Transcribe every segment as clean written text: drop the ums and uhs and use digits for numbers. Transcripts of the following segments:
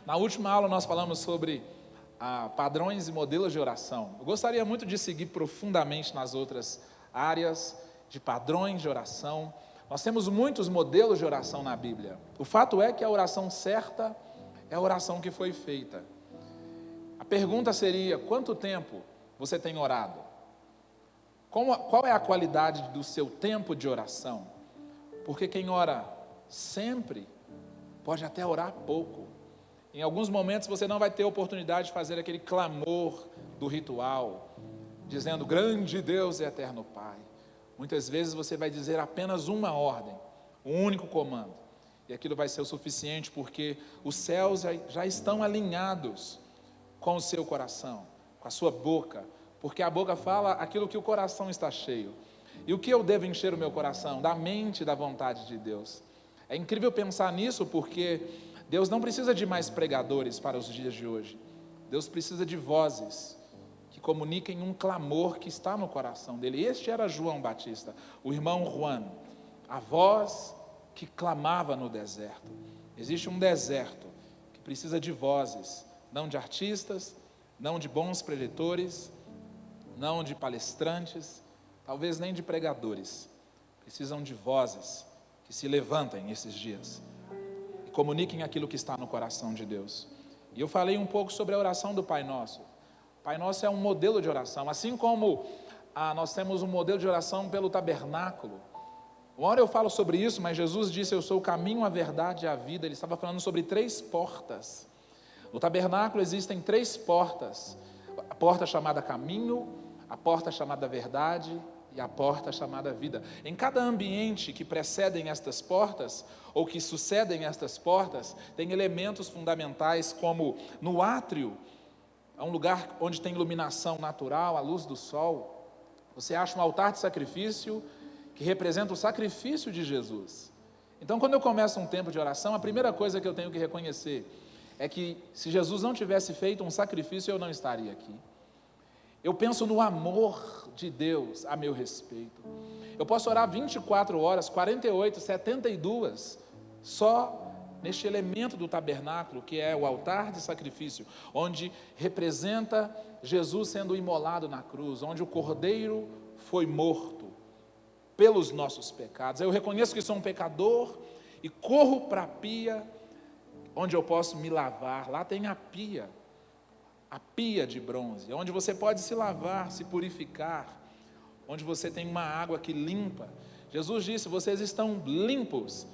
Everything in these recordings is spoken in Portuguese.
Na última aula nós falamos sobre padrões e modelos de oração. Eu gostaria muito de seguir profundamente nas outras áreas de padrões de oração. Nós temos muitos modelos de oração na Bíblia. O fato é que a oração certa é a oração que foi feita. A pergunta seria: quanto tempo você tem orado? Qual é a qualidade do seu tempo de oração? Porque quem ora sempre pode até orar pouco. Em alguns momentos você não vai ter oportunidade de fazer aquele clamor do ritual, dizendo: grande Deus e eterno Pai. Muitas vezes você vai dizer apenas uma ordem, um único comando, e aquilo vai ser o suficiente, porque os céus já estão alinhados com o seu coração, com a sua boca, porque a boca fala aquilo que o coração está cheio. E o que eu devo encher o meu coração? Da mente e da vontade de Deus. É incrível pensar nisso, porque Deus não precisa de mais pregadores para os dias de hoje. Deus precisa de vozes que comuniquem um clamor que está no coração dele. Este era João Batista, o irmão Juan, a voz que clamava no deserto. Existe um deserto que precisa de vozes, não de artistas, não de bons preletores, não de palestrantes, talvez nem de pregadores. Precisam de vozes que se levantem esses dias e comuniquem aquilo que está no coração de Deus. E eu falei um pouco sobre a oração do Pai Nosso. O Pai Nosso é um modelo de oração, assim como nós temos um modelo de oração pelo tabernáculo. Uma hora eu falo sobre isso, mas Jesus disse: eu sou o caminho, a verdade e a vida. Ele estava falando sobre 3 portas. No tabernáculo existem 3 portas: a porta chamada caminho, a porta chamada verdade e a porta chamada vida. Em cada ambiente que precedem estas portas, ou que sucedem estas portas, tem elementos fundamentais, como no átrio, é um lugar onde tem iluminação natural, a luz do sol. Você acha um altar de sacrifício que representa o sacrifício de Jesus. Então, quando eu começo um tempo de oração, a primeira coisa que eu tenho que reconhecer é que, se Jesus não tivesse feito um sacrifício, eu não estaria aqui. Eu penso no amor de Deus a meu respeito. Eu posso orar 24 horas, 48, 72, só neste elemento do tabernáculo, que é o altar de sacrifício, onde representa Jesus sendo imolado na cruz, onde o Cordeiro foi morto pelos nossos pecados. Eu reconheço que sou um pecador e corro para a pia, onde eu posso me lavar. Lá tem a pia de bronze, onde você pode se lavar, se purificar, onde você tem uma água que limpa. Jesus disse: vocês estão limpos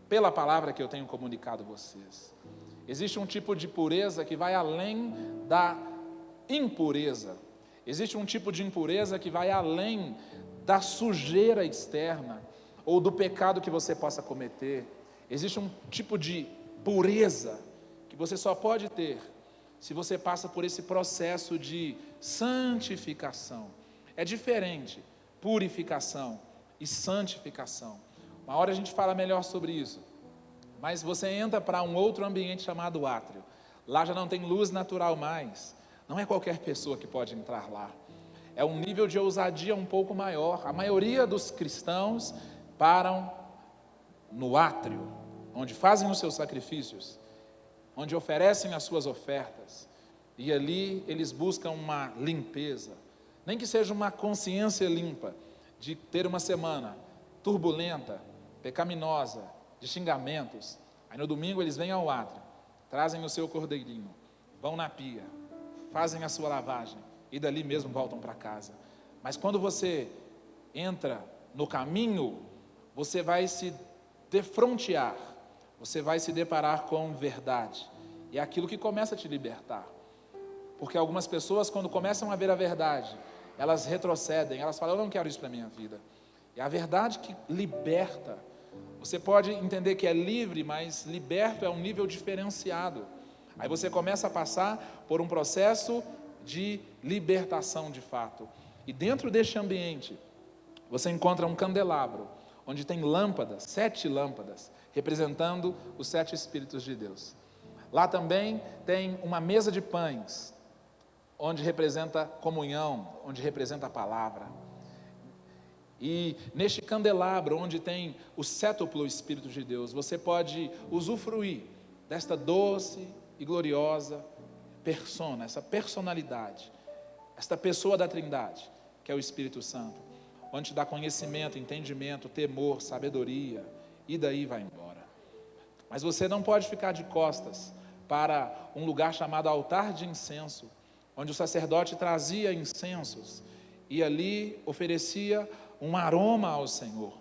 pela palavra que eu tenho comunicado a vocês. Existe um tipo de pureza que vai além da impureza. Existe um tipo de impureza que vai além da sujeira externa ou do pecado que você possa cometer. Existe um tipo de pureza que você só pode ter se você passa por esse processo de santificação. É diferente purificação e santificação. Uma hora a gente fala melhor sobre isso. Mas você entra para um outro ambiente chamado átrio. Lá já não tem luz natural mais. Não é qualquer pessoa que pode entrar lá. É um nível de ousadia um pouco maior. A maioria dos cristãos param no átrio, onde fazem os seus sacrifícios, onde oferecem as suas ofertas. E ali eles buscam uma limpeza. Nem que seja uma consciência limpa de ter uma semana turbulenta, pecaminosa, de xingamentos. Aí no domingo eles vêm ao átrio, trazem o seu cordeirinho, vão na pia, fazem a sua lavagem e dali mesmo voltam para casa. Mas quando você entra no caminho, você vai se defrontear, você vai se deparar com verdade. E é aquilo que começa a te libertar. Porque algumas pessoas, quando começam a ver a verdade, elas retrocedem, elas falam: eu não quero isso para a minha vida. É a verdade que liberta. Você pode entender que é livre, mas liberto é um nível diferenciado. Aí você começa a passar por um processo de libertação de fato. E dentro deste ambiente, você encontra um candelabro, onde tem lâmpadas, 7 lâmpadas, representando os 7 Espíritos de Deus. Lá também tem uma mesa de pães, onde representa comunhão, onde representa a palavra. E neste candelabro, onde tem o sétuplo Espírito de Deus, você pode usufruir desta doce e gloriosa persona, essa personalidade, esta pessoa da Trindade, que é o Espírito Santo, onde te dá conhecimento, entendimento, temor, sabedoria, e daí vai embora. Mas você não pode ficar de costas para um lugar chamado altar de incenso, onde o sacerdote trazia incensos e ali oferecia um aroma ao Senhor.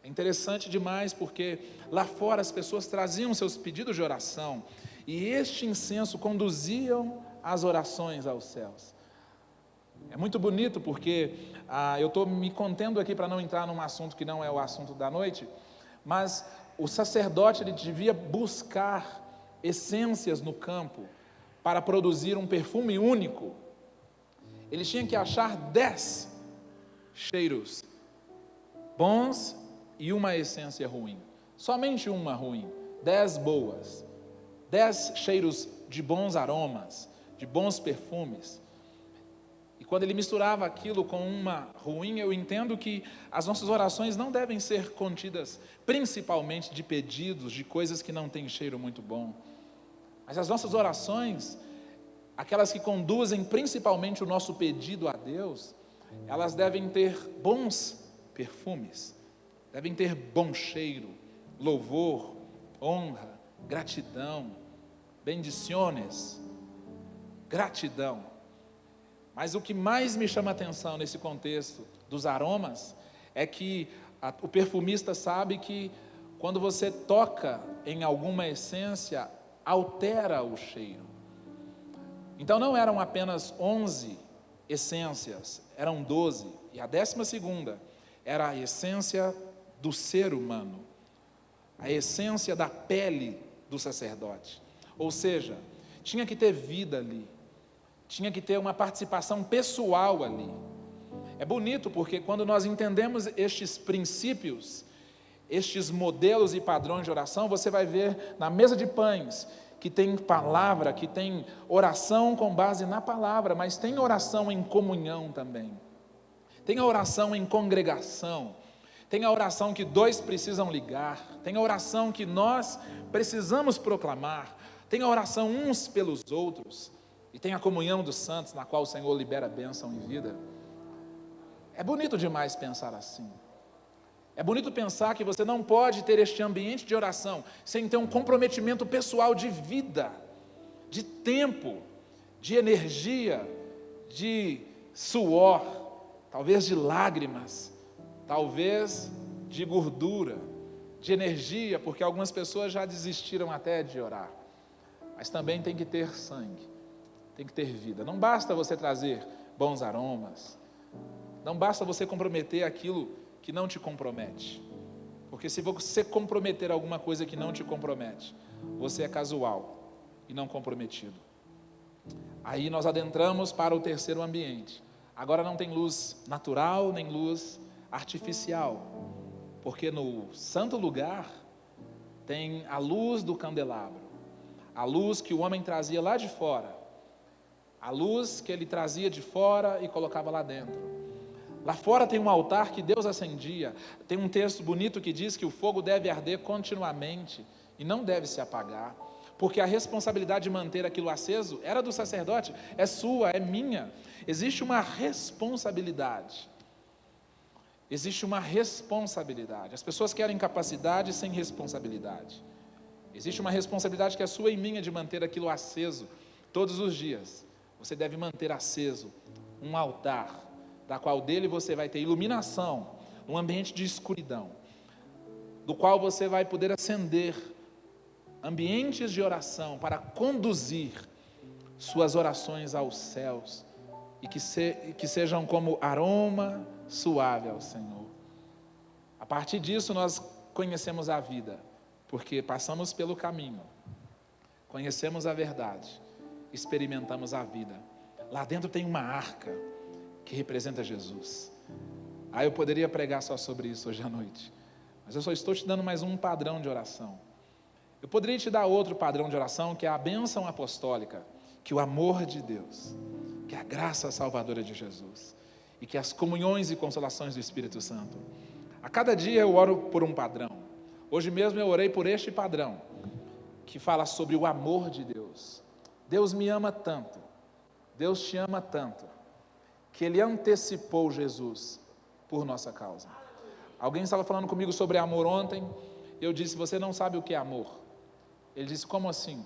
É interessante demais porque lá fora as pessoas traziam seus pedidos de oração e este incenso conduziam as orações aos céus. É muito bonito porque eu estou me contendo aqui para não entrar num assunto que não é o assunto da noite, mas o sacerdote ele devia buscar essências no campo para produzir um perfume único. Ele tinha que achar 10 cheiros bons e uma essência ruim, somente uma ruim, 10 boas, 10 cheiros de bons aromas, de bons perfumes. E quando ele misturava aquilo com uma ruim, eu entendo que as nossas orações não devem ser contidas principalmente de pedidos, de coisas que não têm cheiro muito bom, mas as nossas orações, aquelas que conduzem principalmente o nosso pedido a Deus, elas devem ter bons perfumes, devem ter bom cheiro, louvor, honra, gratidão, bendiciones, gratidão. Mas o que mais me chama a atenção nesse contexto dos aromas é que o perfumista sabe que quando você toca em alguma essência, altera o cheiro. Então não eram apenas 11 essências, eram 12. E a 12ª era a essência do ser humano, a essência da pele do sacerdote. Ou seja, tinha que ter vida ali, tinha que ter uma participação pessoal ali. É bonito porque quando nós entendemos estes princípios, estes modelos e padrões de oração, você vai ver na mesa de pães que tem palavra, que tem oração com base na palavra, mas tem oração em comunhão também. Tem a oração em congregação, tem a oração que 2 precisam ligar, tem a oração que nós precisamos proclamar, tem a oração uns pelos outros, e tem a comunhão dos santos, na qual o Senhor libera bênção e vida. É bonito demais pensar assim. É bonito pensar que você não pode ter este ambiente de oração sem ter um comprometimento pessoal de vida, de tempo, de energia, de suor, talvez de lágrimas, talvez de gordura, de energia, porque algumas pessoas já desistiram até de orar. Mas também tem que ter sangue, tem que ter vida. Não basta você trazer bons aromas, não basta você comprometer aquilo que não te compromete, porque se você comprometer alguma coisa que não te compromete, você é casual e não comprometido. Aí nós adentramos para o terceiro ambiente. Agora não tem luz natural nem luz artificial, porque no santo lugar tem a luz do candelabro, a luz que o homem trazia lá de fora, a luz que ele trazia de fora e colocava lá dentro. Lá fora tem um altar que Deus acendia. Tem um texto bonito que diz que o fogo deve arder continuamente e não deve se apagar, porque a responsabilidade de manter aquilo aceso era do sacerdote, é sua, é minha. Existe uma responsabilidade. Existe uma responsabilidade. As pessoas querem capacidade sem responsabilidade. Existe uma responsabilidade que é sua e minha de manter aquilo aceso todos os dias. Você deve manter aceso um altar, da qual dele você vai ter iluminação, um ambiente de escuridão, do qual você vai poder acender ambientes de oração para conduzir suas orações aos céus e que sejam como aroma suave ao Senhor. A partir disso nós conhecemos a vida, porque passamos pelo caminho, conhecemos a verdade, experimentamos a vida. Lá dentro tem uma arca que representa Jesus. Eu poderia pregar só sobre isso hoje à noite, mas eu só estou te dando mais um padrão de oração. Eu poderia te dar outro padrão de oração, que é a bênção apostólica, que o amor de Deus, que a graça salvadora de Jesus, e que as comunhões e consolações do Espírito Santo. A cada dia eu oro por um padrão. Hoje mesmo eu orei por este padrão, que fala sobre o amor de Deus. Deus me ama tanto, Deus te ama tanto, que Ele antecipou Jesus por nossa causa. Alguém estava falando comigo sobre amor ontem, eu disse, você não sabe o que é amor. Ele disse, como assim?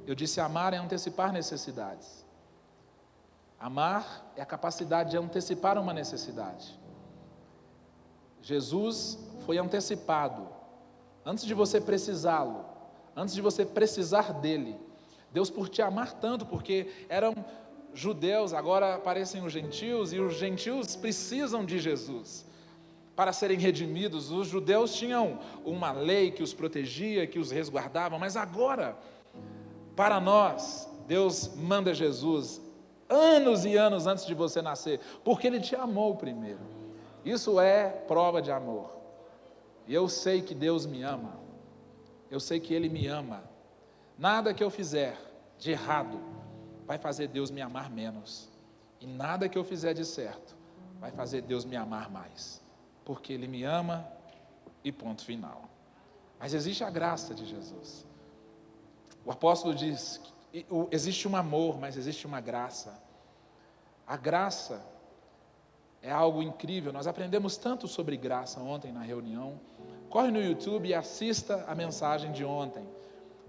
Eu disse, amar é antecipar necessidades. Amar é a capacidade de antecipar uma necessidade. Jesus foi antecipado, antes de você precisá-lo, antes de você precisar dele. Deus, por te amar tanto, porque eram judeus, agora aparecem os gentios, e os gentios precisam de Jesus para serem redimidos. Os judeus tinham uma lei que os protegia, que os resguardava, mas agora, para nós, Deus manda Jesus anos e anos antes de você nascer, porque Ele te amou primeiro. Isso é prova de amor. E eu sei que Deus me ama, eu sei que Ele me ama. Nada que eu fizer de errado vai fazer Deus me amar menos, e nada que eu fizer de certo vai fazer Deus me amar mais, porque Ele me ama e ponto final. Mas existe a graça de Jesus. O apóstolo diz que existe um amor, mas existe uma graça. A graça é algo incrível. Nós aprendemos tanto sobre graça ontem na reunião. Corre no YouTube e assista a mensagem de ontem,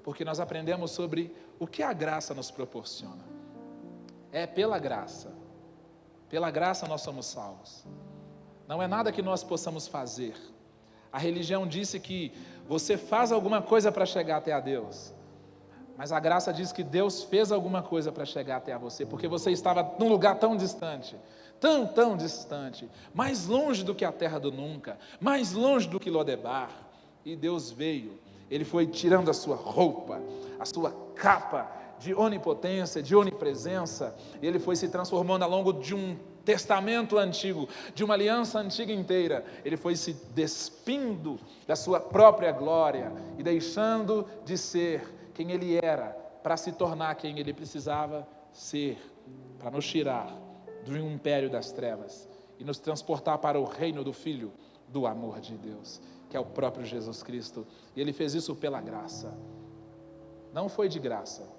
porque nós aprendemos sobre o que a graça nos proporciona. É pela graça nós somos salvos. Não é nada que nós possamos fazer. A religião disse que você faz alguma coisa para chegar até a Deus, mas a graça diz que Deus fez alguma coisa para chegar até a você, porque você estava num lugar tão distante, tão distante, mais longe do que a terra do nunca, mais longe do que Lodebar, e Deus veio, Ele foi tirando a sua roupa, a sua capa de onipotência, de onipresença, e Ele foi se transformando ao longo de um testamento antigo, de uma aliança antiga inteira. Ele foi se despindo da sua própria glória e deixando de ser quem Ele era, para se tornar quem Ele precisava ser, para nos tirar do império das trevas e nos transportar para o reino do Filho do amor de Deus, que é o próprio Jesus Cristo. E Ele fez isso pela graça. Não foi de graça,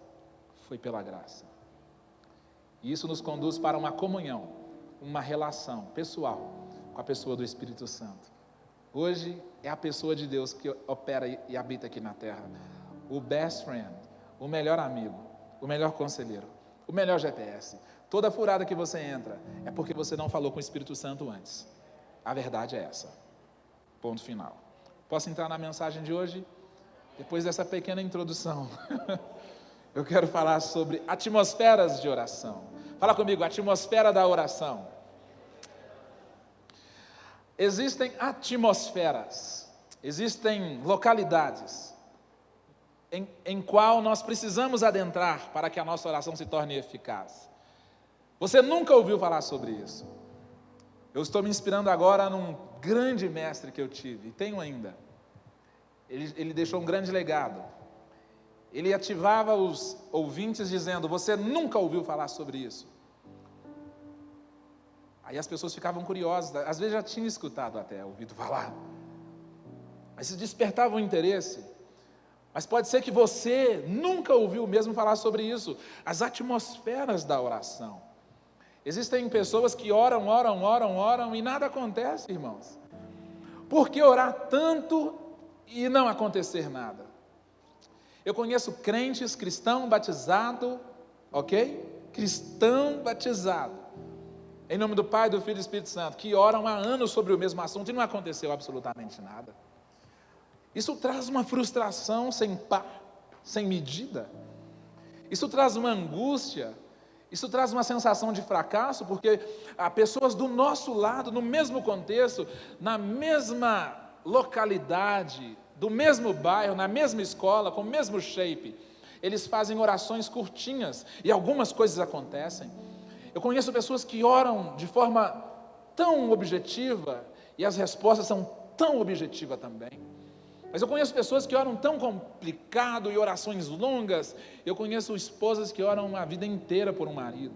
foi pela graça. E isso nos conduz para uma comunhão, uma relação pessoal com a pessoa do Espírito Santo. Hoje é a pessoa de Deus que opera e habita aqui na terra. O best friend, o melhor amigo, o melhor conselheiro, o melhor GPS. Toda furada que você entra é porque você não falou com o Espírito Santo antes. A verdade é essa. Ponto final. Posso entrar na mensagem de hoje? Depois dessa pequena introdução, eu quero falar sobre atmosferas de oração. Fala comigo, atmosfera da oração. Existem atmosferas, existem localidades em qual nós precisamos adentrar para que a nossa oração se torne eficaz. Você nunca ouviu falar sobre isso. Eu estou me inspirando agora num grande mestre que eu tive, e tenho ainda. Ele deixou um grande legado. Ele ativava os ouvintes dizendo, você nunca ouviu falar sobre isso. Aí as pessoas ficavam curiosas, às vezes já tinham escutado até, ouvido falar. Mas se despertava o interesse. Mas pode ser que você nunca ouviu mesmo falar sobre isso. As atmosferas da oração. Existem pessoas que oram e nada acontece, irmãos. Por que orar tanto e não acontecer nada? Eu conheço crentes, cristão batizado, ok? Cristão batizado, em nome do Pai, do Filho e do Espírito Santo, que oram há anos sobre o mesmo assunto e não aconteceu absolutamente nada. Isso traz uma frustração sem par, sem medida. Isso traz uma angústia, isso traz uma sensação de fracasso, porque há pessoas do nosso lado, no mesmo contexto, na mesma localidade, do mesmo bairro, na mesma escola, com o mesmo shape, eles fazem orações curtinhas e algumas coisas acontecem. Eu conheço pessoas que oram de forma tão objetiva e as respostas são tão objetivas também. Mas eu conheço pessoas que oram tão complicado e orações longas. Eu conheço esposas que oram a vida inteira por um marido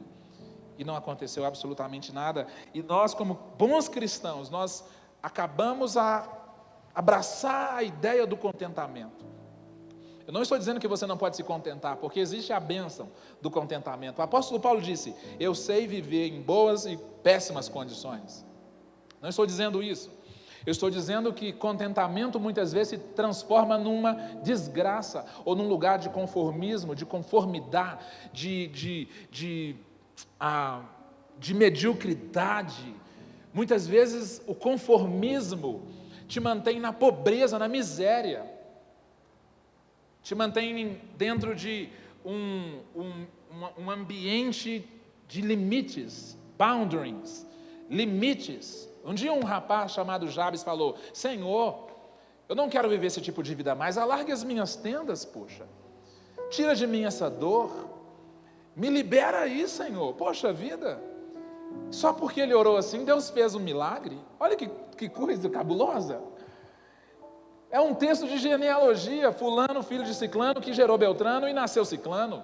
e não aconteceu absolutamente nada. E nós, como bons cristãos, nós acabamos a abraçar a ideia do contentamento. Eu não estou dizendo que você não pode se contentar, porque existe a bênção do contentamento. O apóstolo Paulo disse: eu sei viver em boas e péssimas condições. Não estou dizendo isso. Eu estou dizendo que contentamento muitas vezes se transforma numa desgraça, ou num lugar de conformismo, de conformidade, de mediocridade. Muitas vezes o conformismo te mantém na pobreza, na miséria, te mantém dentro de um ambiente de limites, boundaries, limites. Um dia um rapaz chamado Jabes falou: Senhor, eu não quero viver esse tipo de vida mais, alargue as minhas tendas, poxa, tira de mim essa dor, me libera aí, Senhor. Poxa vida, só porque ele orou assim, Deus fez um milagre. Olha que coisa cabulosa. É um texto de genealogia: fulano, filho de ciclano, que gerou Beltrano e nasceu ciclano,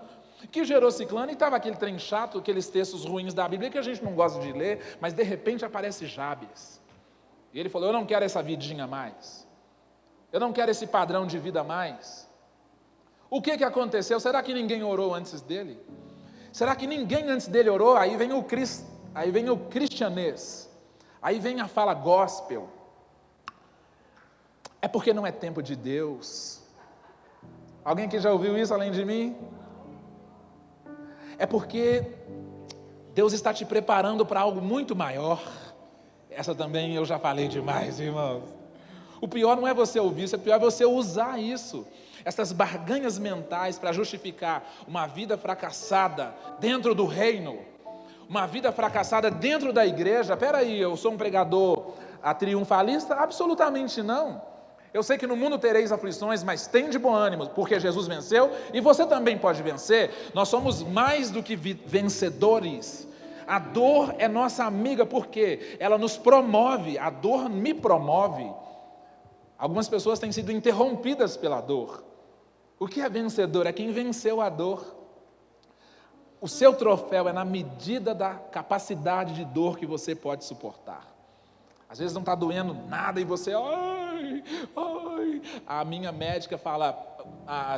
que gerou ciclano, e estava aquele trem chato, aqueles textos ruins da Bíblia que a gente não gosta de ler, mas de repente aparece Jabes, e ele falou: eu não quero essa vidinha mais, eu não quero esse padrão de vida mais. O que aconteceu? Será que ninguém orou antes dele? Será que ninguém antes dele orou? Aí vem o cristianês, aí vem a fala gospel. É porque não é tempo de Deus. Alguém que já ouviu isso além de mim? É porque Deus está te preparando para algo muito maior. Essa também eu já falei demais, irmãos. O pior não é você ouvir isso, o pior é você usar isso, essas barganhas mentais, para justificar uma vida fracassada dentro do reino, uma vida fracassada dentro da igreja. Peraí, eu sou um pregador triunfalista? Absolutamente não. Eu sei que no mundo tereis aflições, mas tem de bom ânimo, porque Jesus venceu e você também pode vencer. Nós somos mais do que vencedores. A dor é nossa amiga, porque ela nos promove, a dor me promove. Algumas pessoas têm sido interrompidas pela dor. O que é vencedor? É quem venceu a dor. O seu troféu é na medida da capacidade de dor que você pode suportar. Às vezes não está doendo nada e você, ai. A minha médica fala,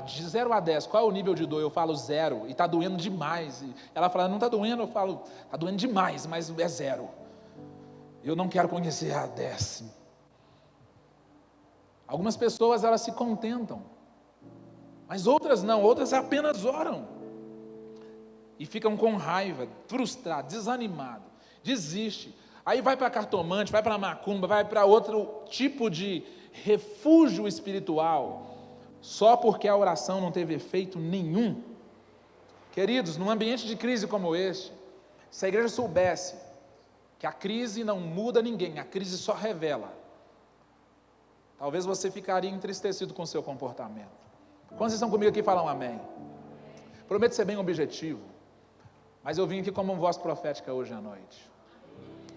de 0 a 10, qual é o nível de dor? Eu falo 0, e está doendo demais. E ela fala, não está doendo, eu falo, está doendo demais, mas é 0. Eu não quero conhecer a 10. Algumas pessoas, elas se contentam, mas outras não, outras apenas oram, e ficam com raiva, frustrado, desanimado, desiste. Aí vai para cartomante, vai para macumba, vai para outro tipo de refúgio espiritual, só porque a oração não teve efeito nenhum. Queridos, num ambiente de crise como este, se a igreja soubesse que a crise não muda ninguém, a crise só revela, talvez você ficaria entristecido com o seu comportamento. Quando vocês estão comigo aqui, falam amém. Prometo ser bem objetivo, mas eu vim aqui como voz profética hoje à noite.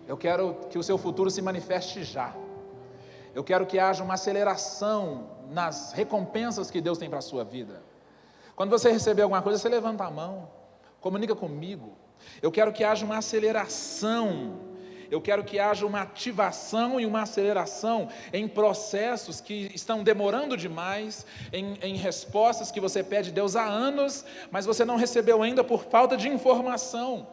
Eu quero que o seu futuro se manifeste já. Eu quero que haja uma aceleração nas recompensas que Deus tem para a sua vida. Quando você receber alguma coisa, você levanta a mão, comunica comigo. Eu quero que haja uma aceleração. Eu quero que haja uma ativação e uma aceleração em processos que estão demorando demais, em respostas que você pede a Deus há anos, mas você não recebeu ainda por falta de informação.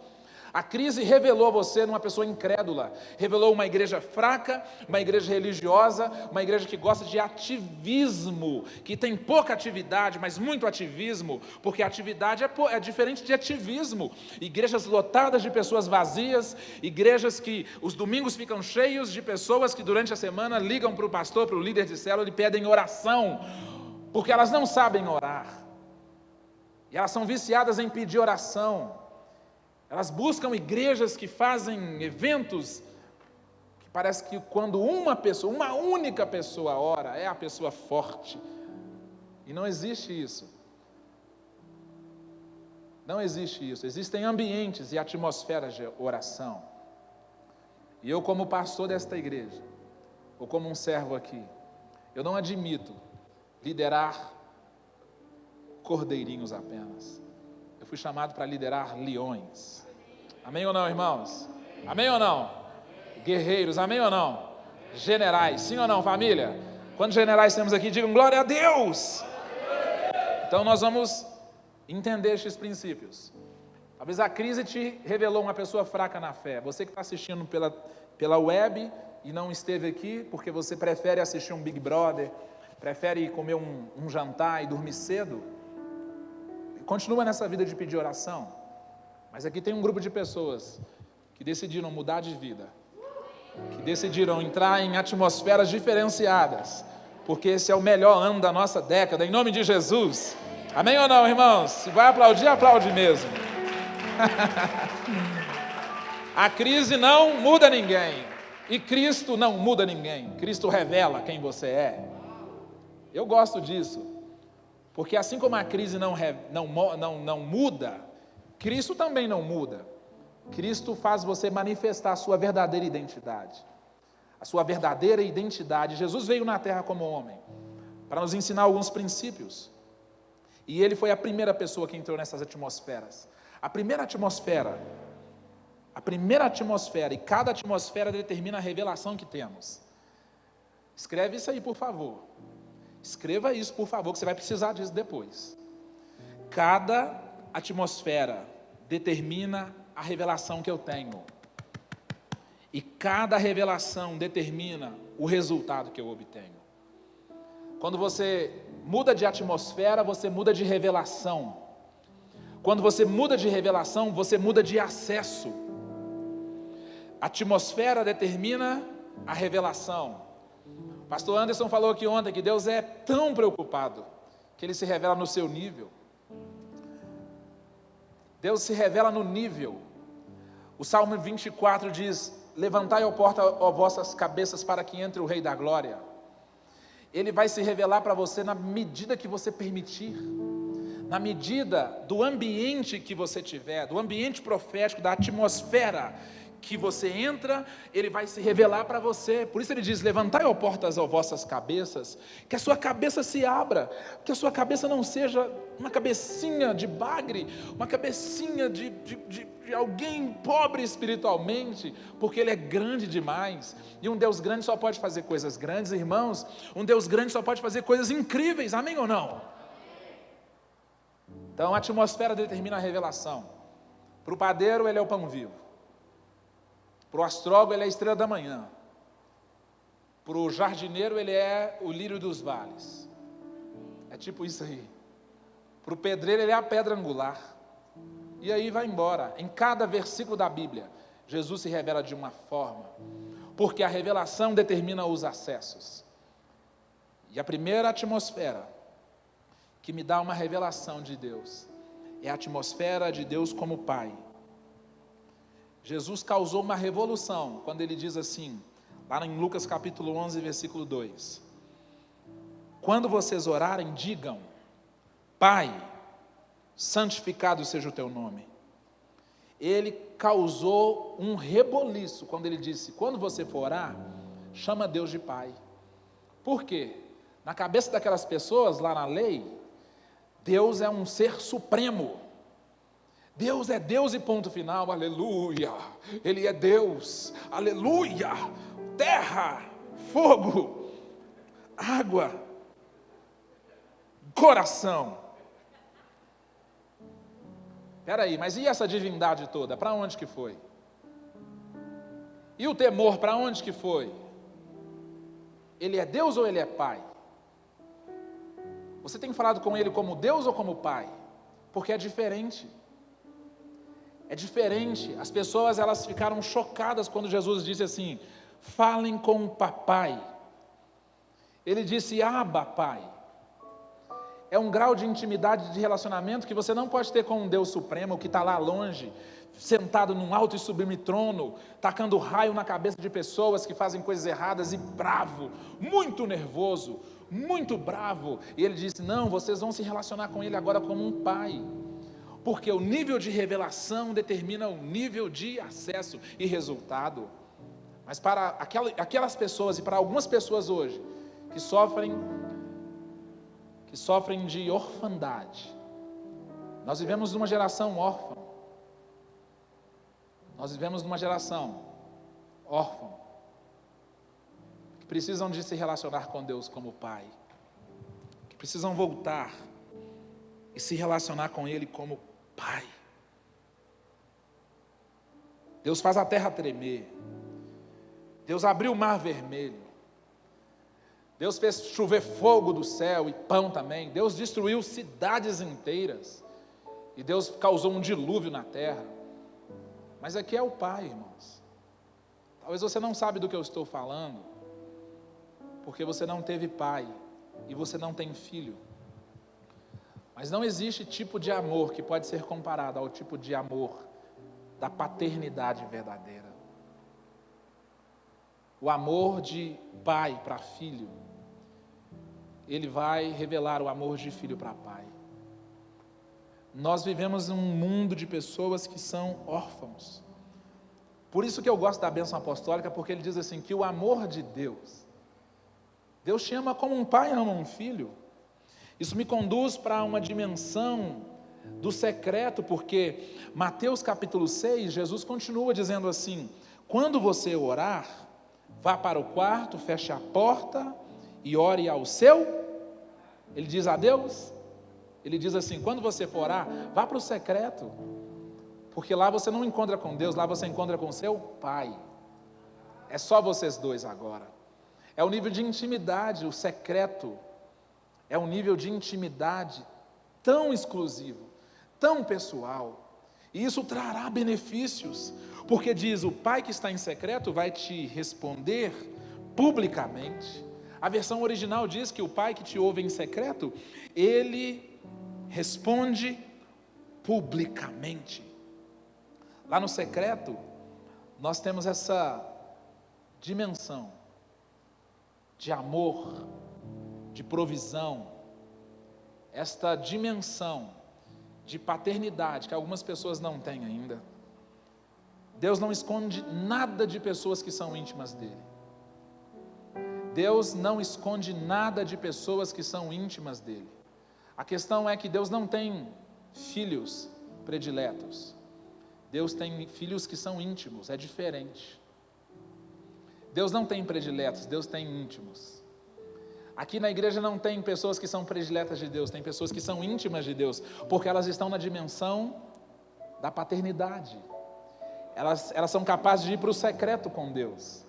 A crise revelou você numa pessoa incrédula, revelou uma igreja fraca, uma igreja religiosa, uma igreja que gosta de ativismo, que tem pouca atividade, mas muito ativismo, porque atividade é diferente de ativismo. Igrejas lotadas de pessoas vazias, igrejas que os domingos ficam cheios de pessoas que durante a semana ligam para o pastor, para o líder de célula e pedem oração, porque elas não sabem orar, e elas são viciadas em pedir oração. Elas buscam igrejas que fazem eventos, que parece que quando uma única pessoa ora, é a pessoa forte. E não existe isso. Não existe isso. Existem ambientes e atmosferas de oração. E eu, como pastor desta igreja, ou como um servo aqui, eu não admito liderar cordeirinhos apenas. Eu fui chamado para liderar leões. Amém ou não, irmãos? Amém ou não? Guerreiros, amém ou não? Generais, sim ou não, família? Quantos generais temos aqui? Digam glória a Deus! Então nós vamos entender estes princípios. Talvez a crise te revelou uma pessoa fraca na fé. Você que está assistindo pela web e não esteve aqui, porque você prefere assistir um Big Brother, prefere comer um jantar e dormir cedo, continua nessa vida de pedir oração. Mas aqui tem um grupo de pessoas que decidiram mudar de vida, que decidiram entrar em atmosferas diferenciadas, porque esse é o melhor ano da nossa década, em nome de Jesus. Amém ou não, irmãos? Se vai aplaudir, aplaude mesmo. A crise não muda ninguém, e Cristo não muda ninguém. Cristo revela quem você é. Eu gosto disso, porque assim como a crise não muda, Cristo também não muda. Cristo faz você manifestar a sua verdadeira identidade. A sua verdadeira identidade. Jesus veio na terra como homem, para nos ensinar alguns princípios. E ele foi a primeira pessoa que entrou nessas atmosferas. A primeira atmosfera, e cada atmosfera determina a revelação que temos. Escreve isso aí, por favor. Escreva isso, por favor, que você vai precisar disso depois. Cada atmosfera determina a revelação que eu tenho. E cada revelação determina o resultado que eu obtenho. Quando você muda de atmosfera, você muda de revelação. Quando você muda de revelação, você muda de acesso. A atmosfera determina a revelação. O pastor Anderson falou aqui ontem que Deus é tão preocupado que Ele se revela no seu nível. Deus se revela no nível. O Salmo 24 diz: levantai a porta, ó vossas cabeças, para que entre o Rei da Glória. Ele vai se revelar para você na medida que você permitir, na medida do ambiente que você tiver, do ambiente profético, da atmosfera que você entra, Ele vai se revelar para você. Por isso Ele diz: levantai, ó portas, ó vossas cabeças, que a sua cabeça se abra, que a sua cabeça não seja uma cabecinha de bagre, uma cabecinha de alguém pobre espiritualmente, porque Ele é grande demais, e um Deus grande só pode fazer coisas grandes, irmãos. Um Deus grande só pode fazer coisas incríveis, amém ou não? Então a atmosfera determina a revelação. Para o padeiro, ele é o pão vivo. Para o astrólogo, ele é a estrela da manhã. Para o jardineiro, ele é o lírio dos vales. É tipo isso aí. Para o pedreiro, ele é a pedra angular. E aí vai embora. Em cada versículo da Bíblia, Jesus se revela de uma forma, porque a revelação determina os acessos. E a primeira atmosfera que me dá uma revelação de Deus é a atmosfera de Deus como Pai. Jesus causou uma revolução quando Ele diz assim, lá em Lucas capítulo 11, versículo 2: quando vocês orarem, digam: Pai, santificado seja o teu nome. Ele causou um reboliço quando Ele disse: quando você for orar, chama Deus de Pai. Por quê? Na cabeça daquelas pessoas, lá na lei, Deus é um ser supremo. Deus é Deus e ponto final, aleluia. Ele é Deus, aleluia. Terra, fogo, água, coração. Espera aí, mas e essa divindade toda? Para onde que foi? E o temor, para onde que foi? Ele é Deus ou Ele é Pai? Você tem falado com Ele como Deus ou como Pai? Porque é diferente. É diferente. As pessoas, elas ficaram chocadas quando Jesus disse assim: falem com o papai. Ele disse: Abba, Pai. É um grau de intimidade, de relacionamento que você não pode ter com um Deus supremo que está lá longe, sentado num alto e sublime trono, tacando raio na cabeça de pessoas que fazem coisas erradas, e bravo, muito nervoso, muito bravo. E Ele disse: não, vocês vão se relacionar com Ele agora como um pai. Porque o nível de revelação determina o nível de acesso e resultado. Mas para aquelas pessoas, e para algumas pessoas hoje, que sofrem de orfandade. Nós vivemos numa geração órfã. Nós vivemos numa geração órfã, que precisam de se relacionar com Deus como Pai, que precisam voltar e se relacionar com Ele como Pai. Deus faz a terra tremer. Deus abriu o mar vermelho. Deus fez chover fogo do céu e pão também. Deus destruiu cidades inteiras. E Deus causou um dilúvio na terra. Mas aqui é o Pai, irmãos. Talvez você não sabe do que eu estou falando, porque você não teve pai e você não tem filho. Mas não existe tipo de amor que pode ser comparado ao tipo de amor da paternidade verdadeira. O amor de pai para filho, ele vai revelar o amor de filho para pai. Nós vivemos num mundo de pessoas que são órfãos. Por isso que eu gosto da bênção apostólica, porque ele diz assim, que o amor de Deus te ama como um pai ama um filho. Isso me conduz para uma dimensão do secreto, porque Mateus capítulo 6, Jesus continua dizendo assim, quando você orar, vá para o quarto, feche a porta e ore ao seu, ele diz a Deus, ele diz assim, quando você for orar, vá para o secreto, porque lá você não encontra com Deus, lá você encontra com seu Pai. É só vocês dois agora. É o nível de intimidade, o secreto. É um nível de intimidade tão exclusivo, tão pessoal. E isso trará benefícios. Porque diz, o Pai que está em secreto vai te responder publicamente. A versão original diz que o Pai que te ouve em secreto, ele responde publicamente. Lá no secreto, nós temos essa dimensão de amor, de provisão, esta dimensão de paternidade que algumas pessoas não têm ainda. Deus não esconde nada de pessoas que são íntimas dele. Deus não esconde nada de pessoas que são íntimas dele. A questão é que Deus não tem filhos prediletos. Deus tem filhos que são íntimos, é diferente. Deus não tem prediletos, Deus tem íntimos. Aqui na igreja não tem pessoas que são prediletas de Deus, tem pessoas que são íntimas de Deus, porque elas estão na dimensão da paternidade. Elas são capazes de ir para o secreto com Deus.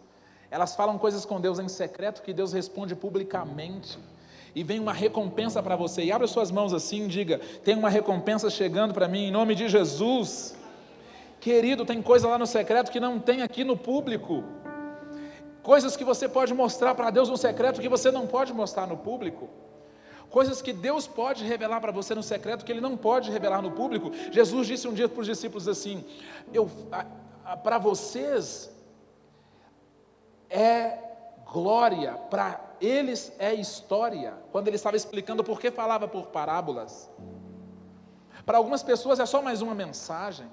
Elas falam coisas com Deus em secreto que Deus responde publicamente. E vem uma recompensa para você. E abra suas mãos assim e diga, tem uma recompensa chegando para mim em nome de Jesus. Querido, tem coisa lá no secreto que não tem aqui no público. Coisas que você pode mostrar para Deus no secreto que você não pode mostrar no público. Coisas que Deus pode revelar para você no secreto que Ele não pode revelar no público. Jesus disse um dia para os discípulos assim, para vocês é glória, para eles é história. Quando Ele estava explicando por que falava por parábolas. Para algumas pessoas é só mais uma mensagem.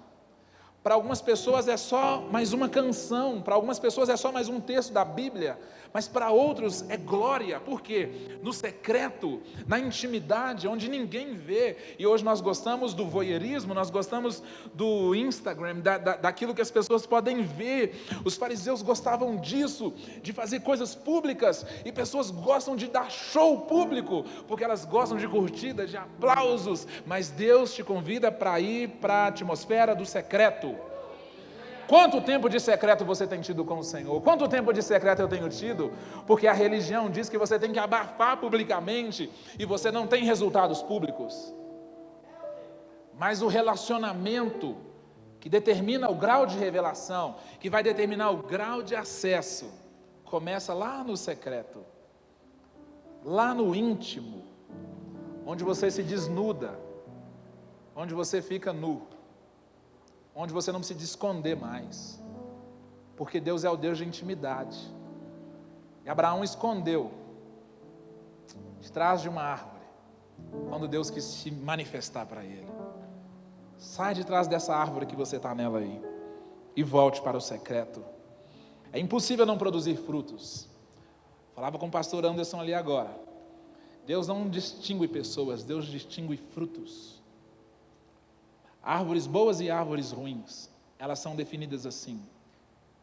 Para algumas pessoas é só mais uma canção, para algumas pessoas é só mais um texto da Bíblia, mas para outros é glória, porque no secreto, na intimidade, onde ninguém vê, e hoje nós gostamos do voyeurismo, nós gostamos do Instagram, daquilo que as pessoas podem ver. Os fariseus gostavam disso, de fazer coisas públicas, e pessoas gostam de dar show público, porque elas gostam de curtida, de aplausos, mas Deus te convida para ir para a atmosfera do secreto. Quanto tempo de secreto você tem tido com o Senhor? Quanto tempo de secreto eu tenho tido? Porque a religião diz que você tem que abafar publicamente e você não tem resultados públicos. Mas o relacionamento que determina o grau de revelação, que vai determinar o grau de acesso, começa lá no secreto, lá no íntimo, onde você se desnuda, onde você fica nu. Onde você não precisa esconder mais, porque Deus é o Deus de intimidade. E Abraão escondeu de trás de uma árvore, quando Deus quis se manifestar para ele. Sai de trás dessa árvore que você está nela aí, e volte para o secreto. É impossível não produzir frutos. Falava com o pastor Anderson ali agora. Deus não distingue pessoas, Deus distingue frutos. Árvores boas e árvores ruins, elas são definidas assim: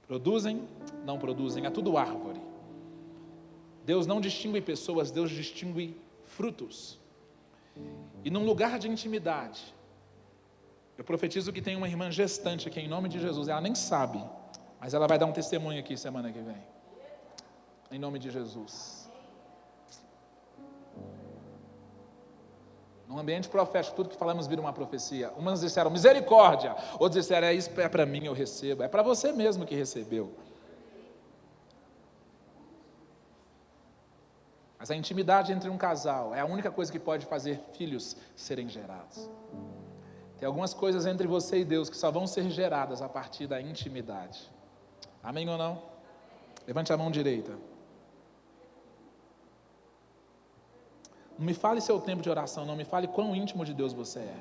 produzem, não produzem, é tudo árvore. Deus não distingue pessoas, Deus distingue frutos. E num lugar de intimidade, eu profetizo que tem uma irmã gestante aqui, em nome de Jesus. Ela nem sabe, mas ela vai dar um testemunho aqui semana que vem. Em nome de Jesus. No ambiente profético, tudo que falamos vira uma profecia. Umas disseram misericórdia, outros disseram isso é para mim, eu recebo. É para você mesmo que recebeu. Mas a intimidade entre um casal é a única coisa que pode fazer filhos serem gerados. Tem algumas coisas entre você e Deus que só vão ser geradas a partir da intimidade. Amém ou não? Levante a mão direita. Não me fale seu tempo de oração, não me fale quão íntimo de Deus você é.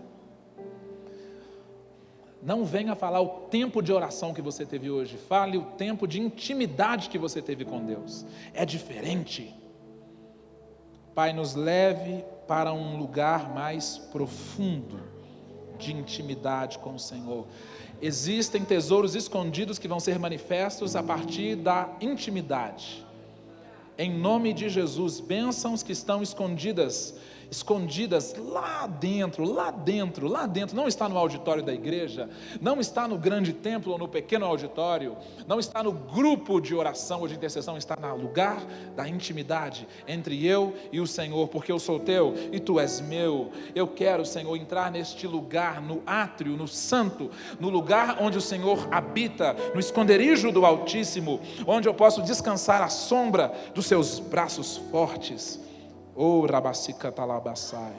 Não venha falar o tempo de oração que você teve hoje. Fale o tempo de intimidade que você teve com Deus. É diferente. Pai, nos leve para um lugar mais profundo de intimidade com o Senhor. Existem tesouros escondidos que vão ser manifestos a partir da intimidade. Em nome de Jesus, bênçãos que estão escondidas lá dentro, não está no auditório da igreja, não está no grande templo ou no pequeno auditório, não está no grupo de oração ou de intercessão, está no lugar da intimidade entre eu e o Senhor, porque eu sou teu e tu és meu. Eu quero, Senhor, entrar neste lugar, no átrio, no santo, no lugar onde o Senhor habita, no esconderijo do Altíssimo, onde eu posso descansar à sombra dos seus braços fortes. Oh, Rabacica Talabassai.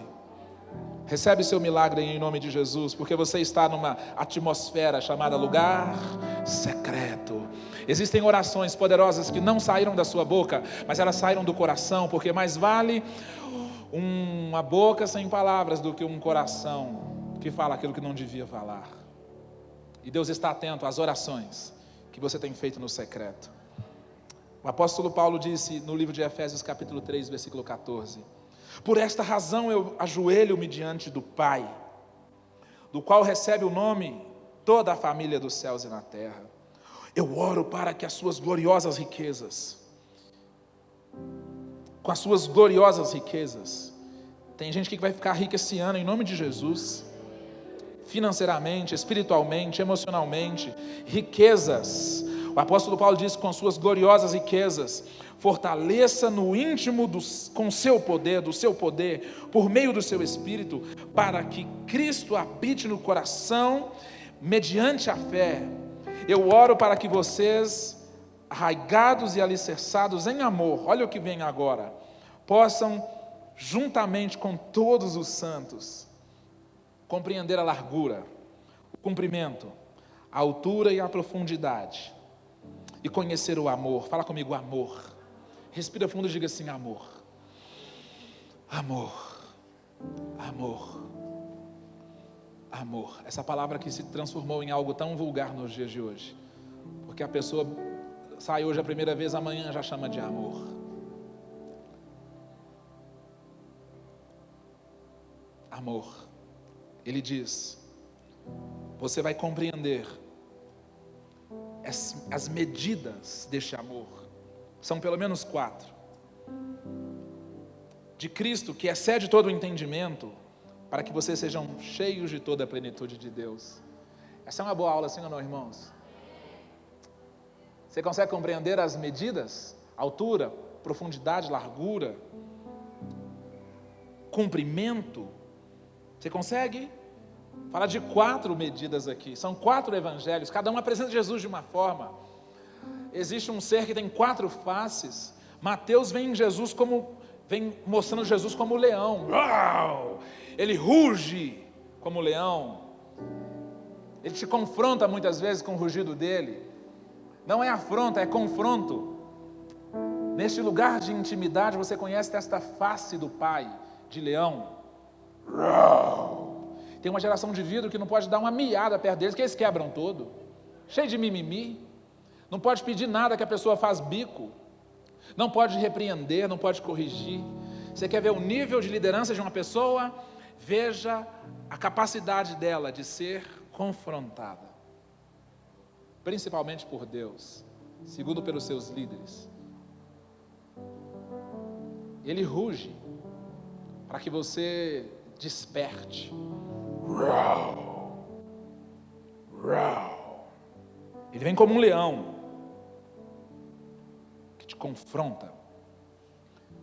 Recebe seu milagre em nome de Jesus, porque você está numa atmosfera chamada lugar secreto. Existem orações poderosas que não saíram da sua boca, mas elas saíram do coração, porque mais vale uma boca sem palavras do que um coração que fala aquilo que não devia falar. E Deus está atento às orações que você tem feito no secreto. O apóstolo Paulo disse no livro de Efésios capítulo 3, versículo 14: por esta razão eu ajoelho-me diante do Pai, do qual recebe o nome toda a família dos céus e na terra. Eu oro para que as suas gloriosas riquezas, com as suas gloriosas riquezas, tem gente que vai ficar rica esse ano em nome de Jesus, financeiramente, espiritualmente, emocionalmente, riquezas. O apóstolo Paulo diz: com suas gloriosas riquezas, fortaleça no íntimo com o seu poder, do seu poder, por meio do seu Espírito, para que Cristo habite no coração, mediante a fé. Eu oro para que vocês, arraigados e alicerçados em amor, olha o que vem agora, possam, juntamente com todos os santos, compreender a largura, o comprimento, a altura e a profundidade, e conhecer o amor. Fala comigo, amor. Respira fundo e diga assim: amor. Amor. Amor. Amor. Essa palavra que se transformou em algo tão vulgar nos dias de hoje, porque a pessoa sai hoje a primeira vez, amanhã já chama de amor. Amor. Ele diz: você vai compreender as medidas deste amor. São pelo menos 4. De Cristo, que excede todo o entendimento, para que vocês sejam cheios de toda a plenitude de Deus. Essa é uma boa aula, sim ou não, irmãos? Você consegue compreender as medidas? Altura, profundidade, largura, comprimento? Você consegue? Fala de 4 medidas aqui. São 4 evangelhos, cada um apresenta Jesus de uma forma. Existe um ser que tem 4 faces. Mateus vem mostrando Jesus como leão. Ele ruge como leão. Ele te confronta muitas vezes com o rugido dele. Não é afronta, é confronto. Neste lugar de intimidade você conhece esta face do Pai, de leão. Tem uma geração de vidro que não pode dar uma miada perto deles, que eles quebram todo. Cheio de mimimi. Não pode pedir nada que a pessoa faz bico. Não pode repreender, não pode corrigir. Você quer ver o nível de liderança de uma pessoa? Veja a capacidade dela de ser confrontada. Principalmente por Deus, segundo pelos seus líderes. Ele ruge para que você desperte. Ele vem como um leão que te confronta.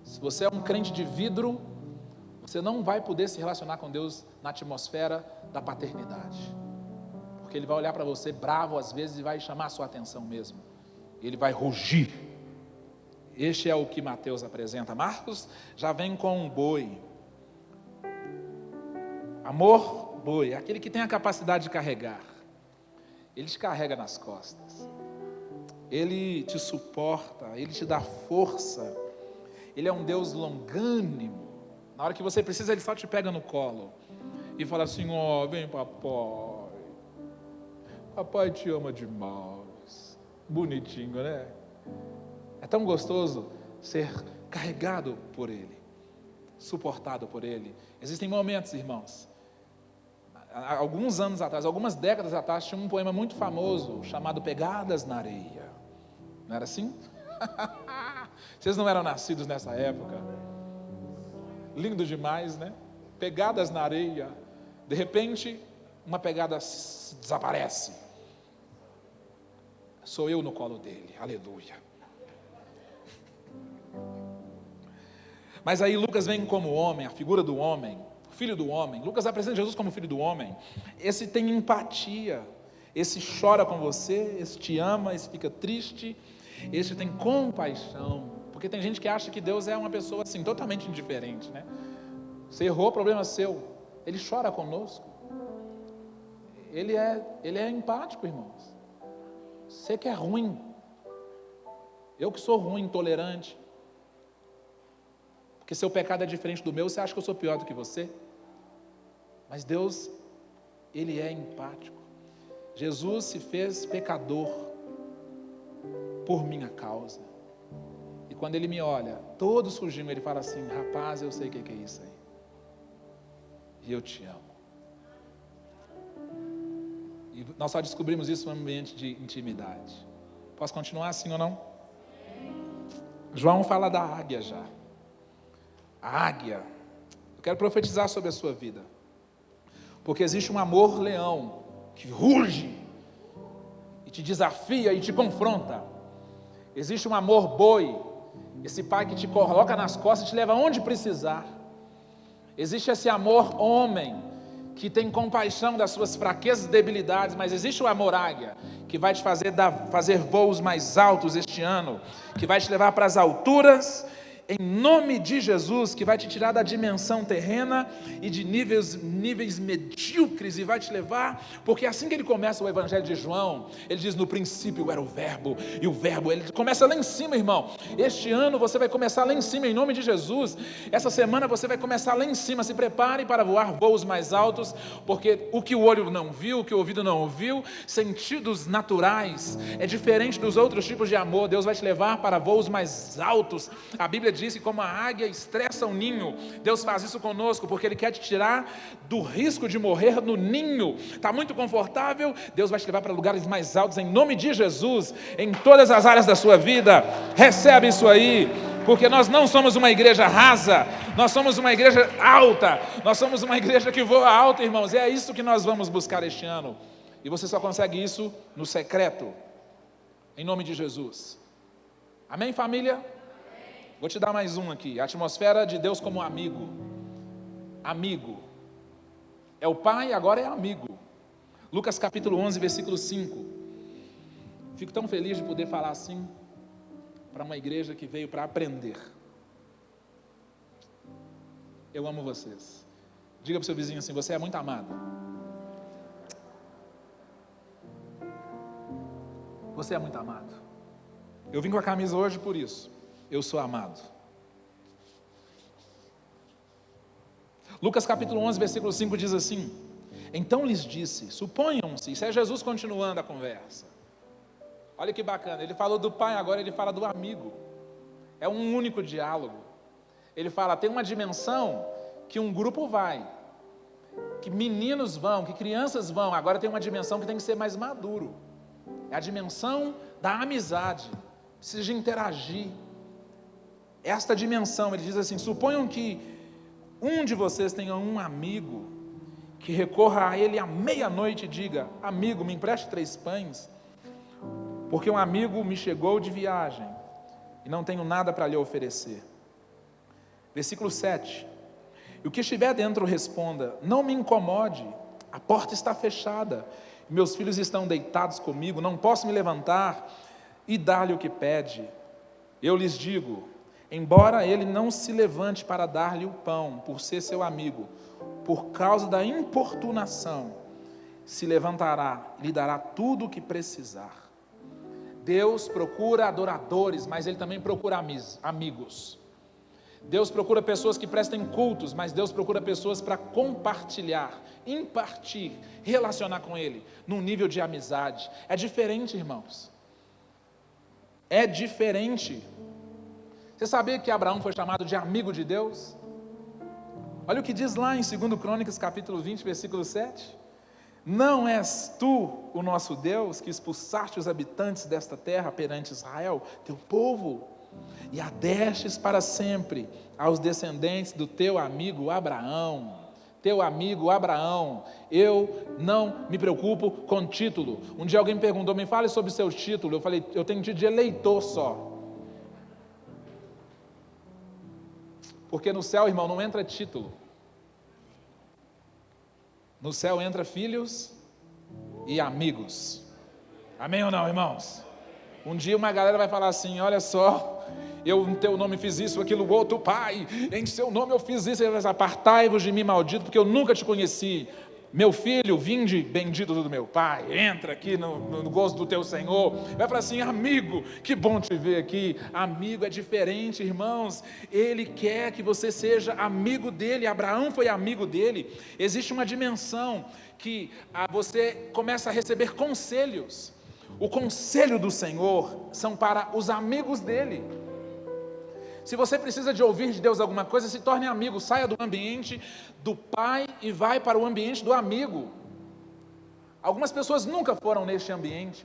Se você é um crente de vidro, você não vai poder se relacionar com Deus na atmosfera da paternidade, porque Ele vai olhar para você bravo às vezes e vai chamar a sua atenção mesmo. Ele vai rugir. Este é o que Mateus apresenta. Marcos já vem com um boi. Amor, boi, aquele que tem a capacidade de carregar. Ele te carrega nas costas. Ele te suporta, Ele te dá força. Ele é um Deus longânimo. Na hora que você precisa, Ele só te pega no colo e fala assim: ó, vem papai. Papai te ama demais. Bonitinho, né? É tão gostoso ser carregado por Ele, suportado por Ele. Existem momentos, irmãos. Há alguns anos atrás, algumas décadas atrás, tinha um poema muito famoso chamado Pegadas na Areia. Não era assim? Vocês não eram nascidos nessa época? Lindo demais, né? Pegadas na areia. De repente, uma pegada desaparece. Sou eu no colo dele. Aleluia. Mas aí Lucas vem como homem, a figura do homem, filho do homem. Lucas apresenta Jesus como filho do homem. Esse tem empatia. Esse chora com você, esse te ama, esse fica triste, esse tem compaixão. Porque tem gente que acha que Deus é uma pessoa assim, totalmente indiferente, né? Você errou, problema seu. Ele chora conosco. Ele é empático, irmãos. Você que é ruim. Eu que sou ruim, intolerante. Porque seu pecado é diferente do meu, você acha que eu sou pior do que você? Mas Deus, Ele é empático. Jesus se fez pecador por minha causa. E quando Ele me olha, todo sujinho, Ele fala assim: rapaz, eu sei o que é isso aí. E eu te amo. E nós só descobrimos isso no ambiente de intimidade. Posso continuar assim ou não? João fala da águia já. A águia. Eu quero profetizar sobre a sua vida. Porque existe um amor leão que ruge e te desafia e te confronta. Existe um amor boi, esse pai que te coloca nas costas e te leva aonde precisar. Existe esse amor homem, que tem compaixão das suas fraquezas e debilidades, mas existe o amor águia, que vai te fazer voos mais altos este ano, que vai te levar para as alturas, em nome de Jesus, que vai te tirar da dimensão terrena e de níveis medíocres e vai te levar, porque assim que ele começa o evangelho de João, ele diz: no princípio era o verbo, e o verbo, ele começa lá em cima, irmão. Este ano você vai começar lá em cima, em nome de Jesus. Essa semana você vai começar lá em cima. Se prepare para voar voos mais altos, porque o que o olho não viu, o que o ouvido não ouviu, sentidos naturais, é diferente dos outros tipos de amor. Deus vai te levar para voos mais altos. A Bíblia diz que como a águia estressa o ninho, Deus faz isso conosco, porque Ele quer te tirar do risco de morrer no ninho. Está muito confortável? Deus vai te levar para lugares mais altos, em nome de Jesus, em todas as áreas da sua vida. Recebe isso aí, porque nós não somos uma igreja rasa, nós somos uma igreja alta, nós somos uma igreja que voa alto, irmãos, e é isso que nós vamos buscar este ano. E você só consegue isso no secreto, em nome de Jesus. Amém, família? Vou te dar mais um aqui. A atmosfera de Deus como amigo. Amigo. É o pai, agora é amigo. Lucas capítulo 11, versículo 5. Fico tão feliz de poder falar assim para uma igreja que veio para aprender. Eu amo vocês. Diga para o seu vizinho assim: você é muito amado. Você é muito amado. Eu vim com a camisa hoje por isso. Eu sou amado. Lucas capítulo 11, versículo 5 diz assim: então lhes disse, suponham-se, isso é Jesus continuando a conversa. Olha que bacana, ele falou do pai, agora ele fala do amigo. É um único diálogo. Ele fala, tem uma dimensão que um grupo vai, que meninos vão, que crianças vão, agora tem uma dimensão que tem que ser mais maduro. É a dimensão da amizade, precisa de interagir. Esta dimensão, ele diz assim, suponham que um de vocês tenha um amigo que recorra a ele à meia-noite e diga: amigo, me empreste 3 pães, porque um amigo me chegou de viagem e não tenho nada para lhe oferecer. Versículo 7. E o que estiver dentro responda: não me incomode, a porta está fechada, meus filhos estão deitados comigo, não posso me levantar e dar-lhe o que pede. Eu lhes digo, embora ele não se levante para dar-lhe o pão, por ser seu amigo, por causa da importunação, se levantará e lhe dará tudo o que precisar. Deus procura adoradores, mas Ele também procura amigos. Deus procura pessoas que prestem cultos, mas Deus procura pessoas para compartilhar, impartir, relacionar com Ele, num nível de amizade. É diferente, irmãos. É diferente. Você sabia que Abraão foi chamado de amigo de Deus? Olha o que diz lá em 2 Crônicas, capítulo 20, versículo 7. Não és tu o nosso Deus, que expulsaste os habitantes desta terra perante Israel, teu povo, e a destes para sempre aos descendentes do teu amigo Abraão. Teu amigo Abraão. Eu não me preocupo com título. Um dia alguém me perguntou: me fale sobre o seu título. Eu falei: eu tenho título de eleitor só. Porque no céu, irmão, não entra título. No céu entra filhos e amigos. Amém ou não, irmãos? Um dia uma galera vai falar assim: olha só, eu em teu nome fiz isso, aquilo, outro, pai, em seu nome eu fiz isso. Ele vai dizer: apartai-vos de mim, maldito, porque eu nunca te conheci. Meu filho, vinde bendito do meu pai, entra aqui no gozo do teu Senhor. Vai falar assim: amigo, que bom te ver aqui. Amigo é diferente, irmãos. Ele quer que você seja amigo dele. Abraão foi amigo dele. Existe uma dimensão que você começa a receber conselhos. O conselho do Senhor são para os amigos dele. Se você precisa de ouvir de Deus alguma coisa, se torne amigo, saia do ambiente do pai e vai para o ambiente do amigo. Algumas pessoas nunca foram neste ambiente.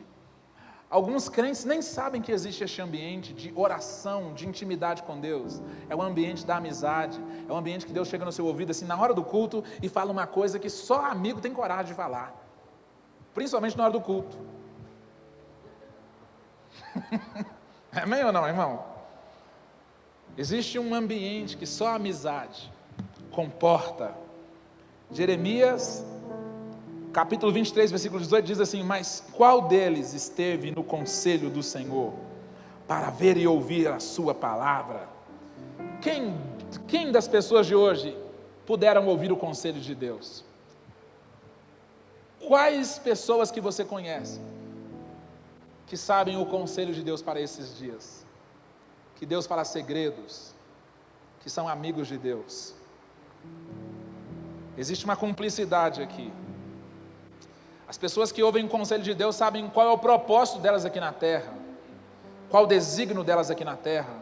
Alguns crentes nem sabem que existe este ambiente de oração, de intimidade com Deus. É o ambiente da amizade, é o ambiente que Deus chega no seu ouvido assim na hora do culto e fala uma coisa que só amigo tem coragem de falar. Principalmente na hora do culto. Amém ou não, irmão? Existe um ambiente que só a amizade comporta. Jeremias, capítulo 23, versículo 18, diz assim: mas qual deles esteve no conselho do Senhor, para ver e ouvir a sua palavra? Quem das pessoas de hoje puderam ouvir o conselho de Deus? Quais pessoas que você conhece que sabem o conselho de Deus para esses dias? Que Deus fala segredos, que são amigos de Deus. Existe uma cumplicidade aqui. As pessoas que ouvem o conselho de Deus sabem qual é o propósito delas aqui na terra, qual o desígnio delas aqui na terra.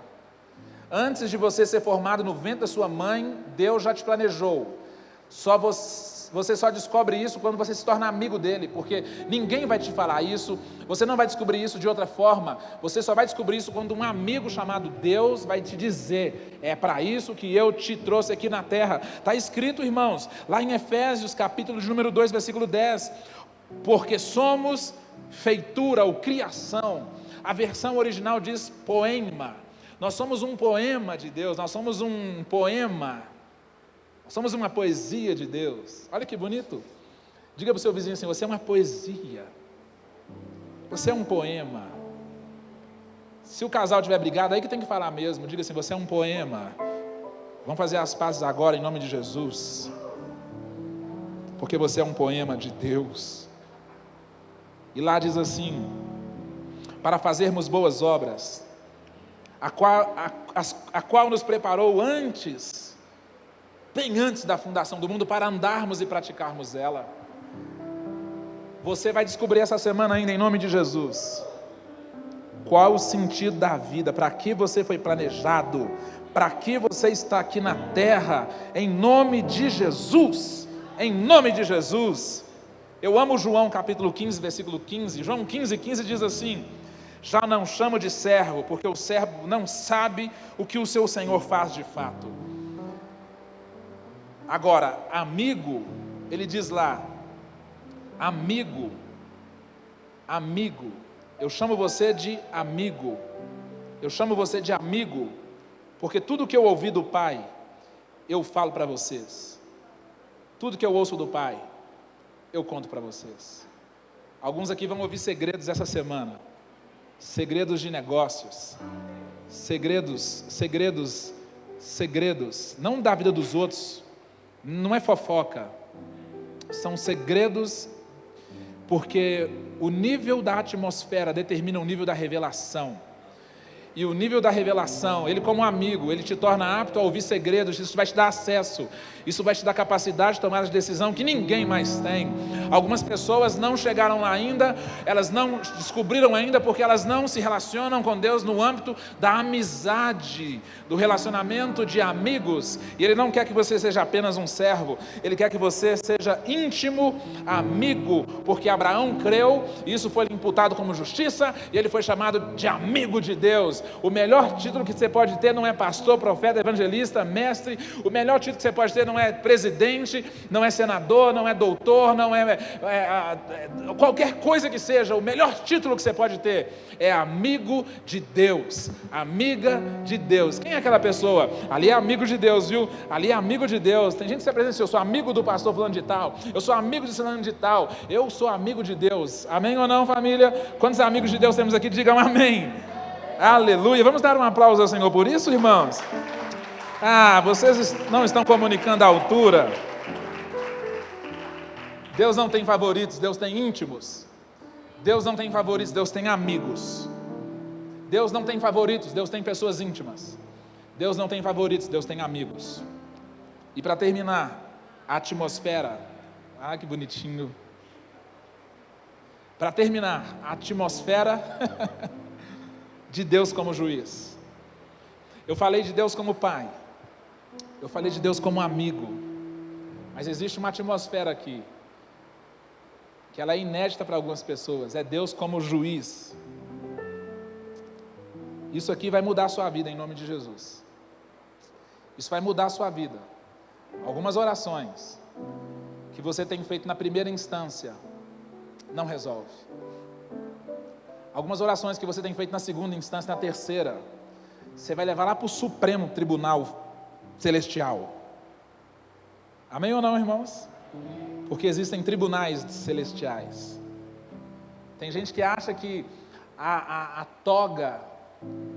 Antes de você ser formado no ventre da sua mãe, Deus já te planejou. Você só descobre isso quando você se torna amigo dele, porque ninguém vai te falar isso, você não vai descobrir isso de outra forma, você só vai descobrir isso quando um amigo chamado Deus vai te dizer: é para isso que eu te trouxe aqui na terra. Está escrito, irmãos, lá em Efésios, capítulo de número 2, versículo 10, porque somos feitura ou criação. A versão original diz poema. Nós somos um poema de Deus, nós somos um poema. Somos uma poesia de Deus. Olha que bonito. Diga para o seu vizinho assim: você é uma poesia. Você é um poema. Se o casal tiver brigado, aí que tem que falar mesmo. Diga assim: você é um poema. Vamos fazer as pazes agora em nome de Jesus. Porque você é um poema de Deus. E lá diz assim: para fazermos boas obras, a qual nos preparou bem antes da fundação do mundo, para andarmos e praticarmos ela. Você vai descobrir essa semana ainda, em nome de Jesus, qual o sentido da vida, para que você foi planejado, para que você está aqui na terra, em nome de Jesus, em nome de Jesus. Eu amo João capítulo 15, versículo 15, João 15, 15 diz assim: já não chamo de servo, porque o servo não sabe o que o seu Senhor faz de fato. Agora, amigo, ele diz lá, amigo, eu chamo você de amigo, porque tudo que eu ouvi do Pai, eu falo para vocês, tudo que eu ouço do Pai, eu conto para vocês. Alguns aqui vão ouvir segredos essa semana, segredos de negócios, segredos, não da vida dos outros, não é fofoca, são segredos, porque o nível da atmosfera determina o nível da revelação. E o nível da revelação, ele como amigo, ele te torna apto a ouvir segredos, isso vai te dar acesso, isso vai te dar capacidade de tomar a decisão que ninguém mais tem. Algumas pessoas não chegaram lá ainda, elas não descobriram ainda porque elas não se relacionam com Deus no âmbito da amizade, do relacionamento de amigos, e Ele não quer que você seja apenas um servo, Ele quer que você seja íntimo amigo, porque Abraão creu, e isso foi imputado como justiça, e ele foi chamado de amigo de Deus. O melhor título que você pode ter não é pastor, profeta, evangelista, mestre. O melhor título que você pode ter não é presidente, não é senador, não é doutor, não é qualquer coisa que seja. O melhor título que você pode ter é amigo de Deus, amiga de Deus. Quem é aquela pessoa? Ali é amigo de Deus, viu? Ali é amigo de Deus. Tem gente que se apresenta assim: eu sou amigo do pastor fulano de tal, eu sou amigo de fulano de tal, eu sou amigo de Deus. Amém ou não, família? Quantos amigos de Deus temos aqui? Digam amém. Aleluia, vamos dar um aplauso ao Senhor por isso, irmãos? Vocês não estão comunicando a altura. Deus não tem favoritos, Deus tem íntimos. Deus não tem favoritos, Deus tem amigos. Deus não tem favoritos, Deus tem pessoas íntimas. Deus não tem favoritos, Deus tem amigos. E para terminar, a atmosfera, que bonitinho. Para terminar, a atmosfera de Deus como juiz. Eu falei de Deus como pai, eu falei de Deus como amigo, mas existe uma atmosfera aqui, que ela é inédita para algumas pessoas, é Deus como juiz. Isso aqui vai mudar a sua vida em nome de Jesus. Isso vai mudar a sua vida. Algumas orações que você tem feito na primeira instância não resolve. Algumas orações que você tem feito na segunda instância, na terceira, você vai levar lá para o Supremo Tribunal Celestial. Amém ou não, irmãos? Porque existem tribunais celestiais. Tem gente que acha que a toga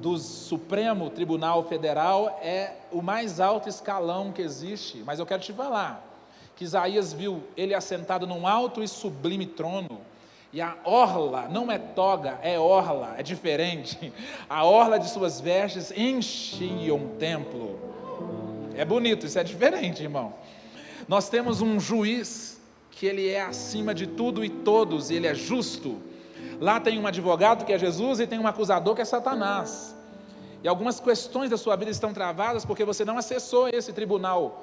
do Supremo Tribunal Federal é o mais alto escalão que existe, mas eu quero te falar que Isaías viu ele assentado num alto e sublime trono, e a orla, não é toga, é orla, é diferente. A orla de suas vestes enchia um templo. É bonito, isso é diferente, irmão. Nós temos um juiz que ele é acima de tudo e todos, ele é justo. Lá tem um advogado que é Jesus e tem um acusador que é Satanás. E algumas questões da sua vida estão travadas porque você não acessou esse tribunal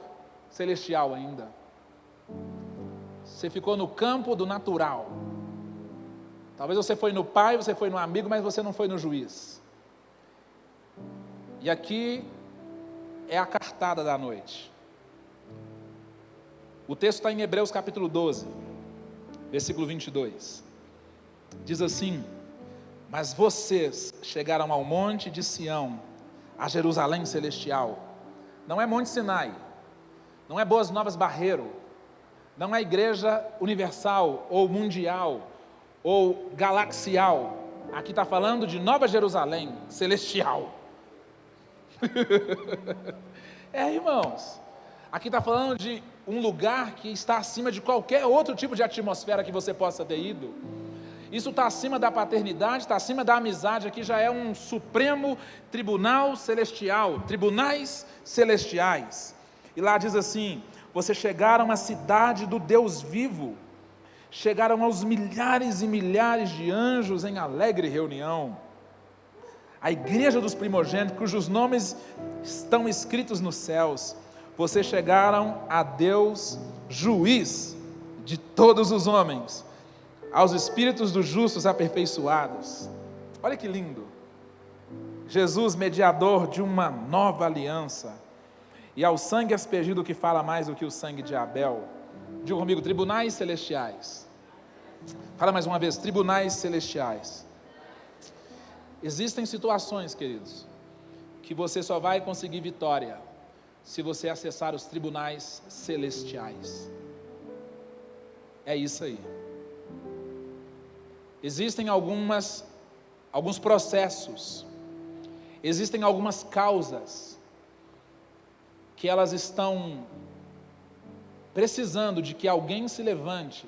celestial ainda. Você ficou no campo do natural. Talvez você foi no pai, você foi no amigo, mas você não foi no juiz. E aqui é a cartada da noite. O texto está em Hebreus capítulo 12, versículo 22. Diz assim: mas vocês chegaram ao monte de Sião, a Jerusalém celestial. Não é Monte Sinai, não é Boas Novas Barreiro, não é Igreja Universal ou Mundial ou Galaxial. Aqui está falando de Nova Jerusalém celestial. Irmãos, aqui está falando de um lugar que está acima de qualquer outro tipo de atmosfera que você possa ter ido. Isso está acima da paternidade, está acima da amizade. Aqui já é um supremo tribunal celestial, tribunais celestiais. E lá diz assim: vocês chegaram à cidade do Deus vivo, chegaram aos milhares e milhares de anjos em alegre reunião, a igreja dos primogênitos, cujos nomes estão escritos nos céus. Vocês chegaram a Deus, juiz de todos os homens, aos espíritos dos justos aperfeiçoados. Olha que lindo! Jesus, mediador de uma nova aliança. e ao sangue aspergido que fala mais do que o sangue de Abel. Diga comigo, tribunais celestiais. Fala mais uma vez, tribunais celestiais. Existem situações, queridos, que você só vai conseguir vitória se você acessar os tribunais celestiais. É isso aí. Existem alguns processos, existem algumas causas que elas estão precisando de que alguém se levante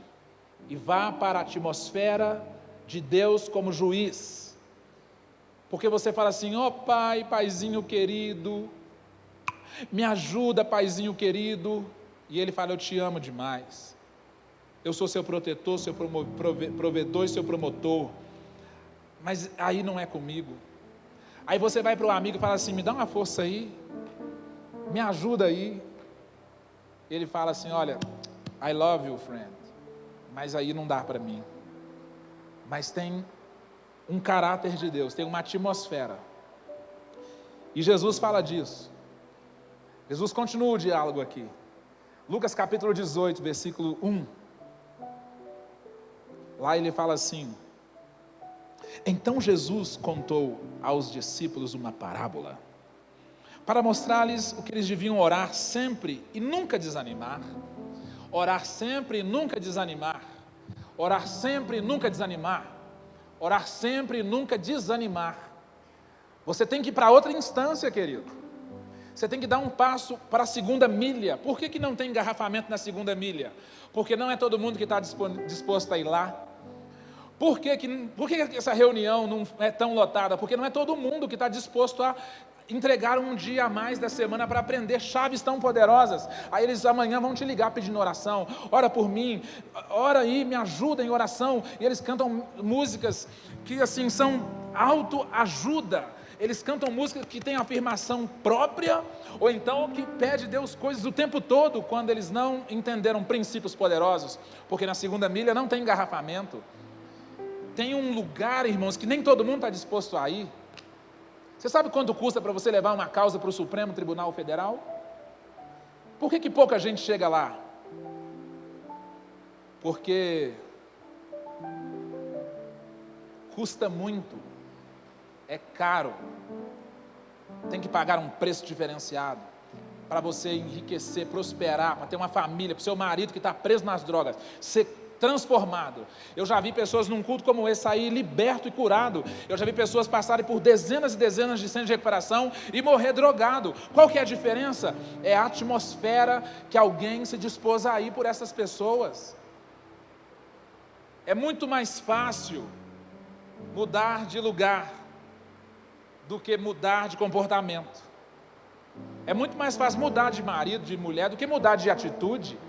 e vá para a atmosfera de Deus como juiz. Porque você fala assim, ó pai, paizinho querido, me ajuda, paizinho querido, e ele fala, eu te amo demais, eu sou seu protetor, seu provedor e seu promotor, mas aí não é comigo. Aí você vai para o amigo e fala assim, me dá uma força aí, me ajuda aí. Ele fala assim, olha, I love you, friend, mas aí não dá para mim. Mas tem um caráter de Deus, tem uma atmosfera, e Jesus fala disso. Jesus continua o diálogo aqui, Lucas capítulo 18, versículo 1, lá ele fala assim, então Jesus contou aos discípulos uma parábola, para mostrar-lhes o que eles deviam orar sempre e nunca desanimar. Orar sempre e nunca desanimar. Orar sempre e nunca desanimar. Orar sempre e nunca desanimar. Você tem que ir para outra instância, querido. Você tem que dar um passo para a segunda milha. Por que não tem engarrafamento na segunda milha? Porque não é todo mundo que está disposto a ir lá. Por que essa reunião não é tão lotada? Porque não é todo mundo que está disposto a entregar um dia a mais da semana para aprender chaves tão poderosas. Aí eles amanhã vão te ligar pedindo oração, ora por mim, ora aí, me ajuda em oração, e eles cantam músicas que assim são autoajuda, eles cantam músicas que têm afirmação própria, ou então que pede Deus coisas o tempo todo, quando eles não entenderam princípios poderosos, porque na segunda milha não tem engarrafamento, tem um lugar, irmãos, que nem todo mundo está disposto a ir. Você sabe quanto custa para você levar uma causa para o Supremo Tribunal Federal? Por que pouca gente chega lá? Porque custa muito, é caro, tem que pagar um preço diferenciado para você enriquecer, prosperar, para ter uma família, para o seu marido que está preso nas drogas, ser transformado. Eu já vi pessoas num culto como esse sair liberto e curado. Eu já vi pessoas passarem por dezenas e dezenas de centros de recuperação e morrer drogado. Qual que é a diferença? É a atmosfera que alguém se dispôs a ir por essas pessoas. É muito mais fácil mudar de lugar do que mudar de comportamento. É muito mais fácil mudar de marido, de mulher, do que mudar de atitude.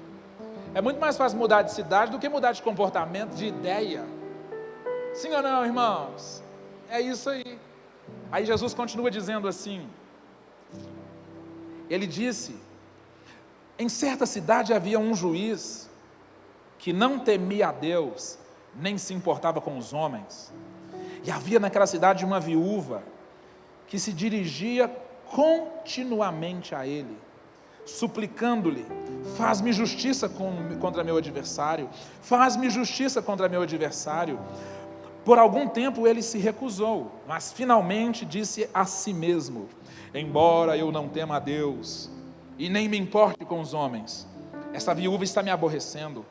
É muito mais fácil mudar de cidade do que mudar de comportamento, de ideia. Sim ou não, irmãos? É isso aí. Aí Jesus continua dizendo assim, ele disse, em certa cidade havia um juiz que não temia a Deus, nem se importava com os homens. E havia naquela cidade uma viúva que se dirigia continuamente a ele, suplicando-lhe, faz-me justiça contra meu adversário, faz-me justiça contra meu adversário. Por algum tempo ele se recusou, mas finalmente disse a si mesmo, embora eu não tema a Deus, e nem me importe com os homens, essa viúva está me aborrecendo,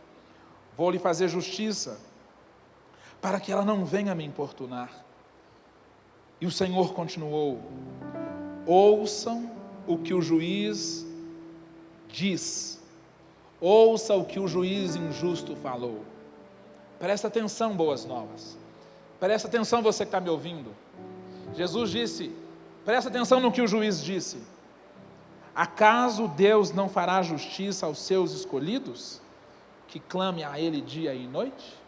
vou lhe fazer justiça, para que ela não venha me importunar. E o Senhor continuou, ouçam o que o juiz diz, ouça o que o juiz injusto falou. Presta atenção, boas novas, presta atenção você que está me ouvindo. Jesus disse, presta atenção no que o juiz disse, acaso Deus não fará justiça aos seus escolhidos, que clame a Ele dia e noite?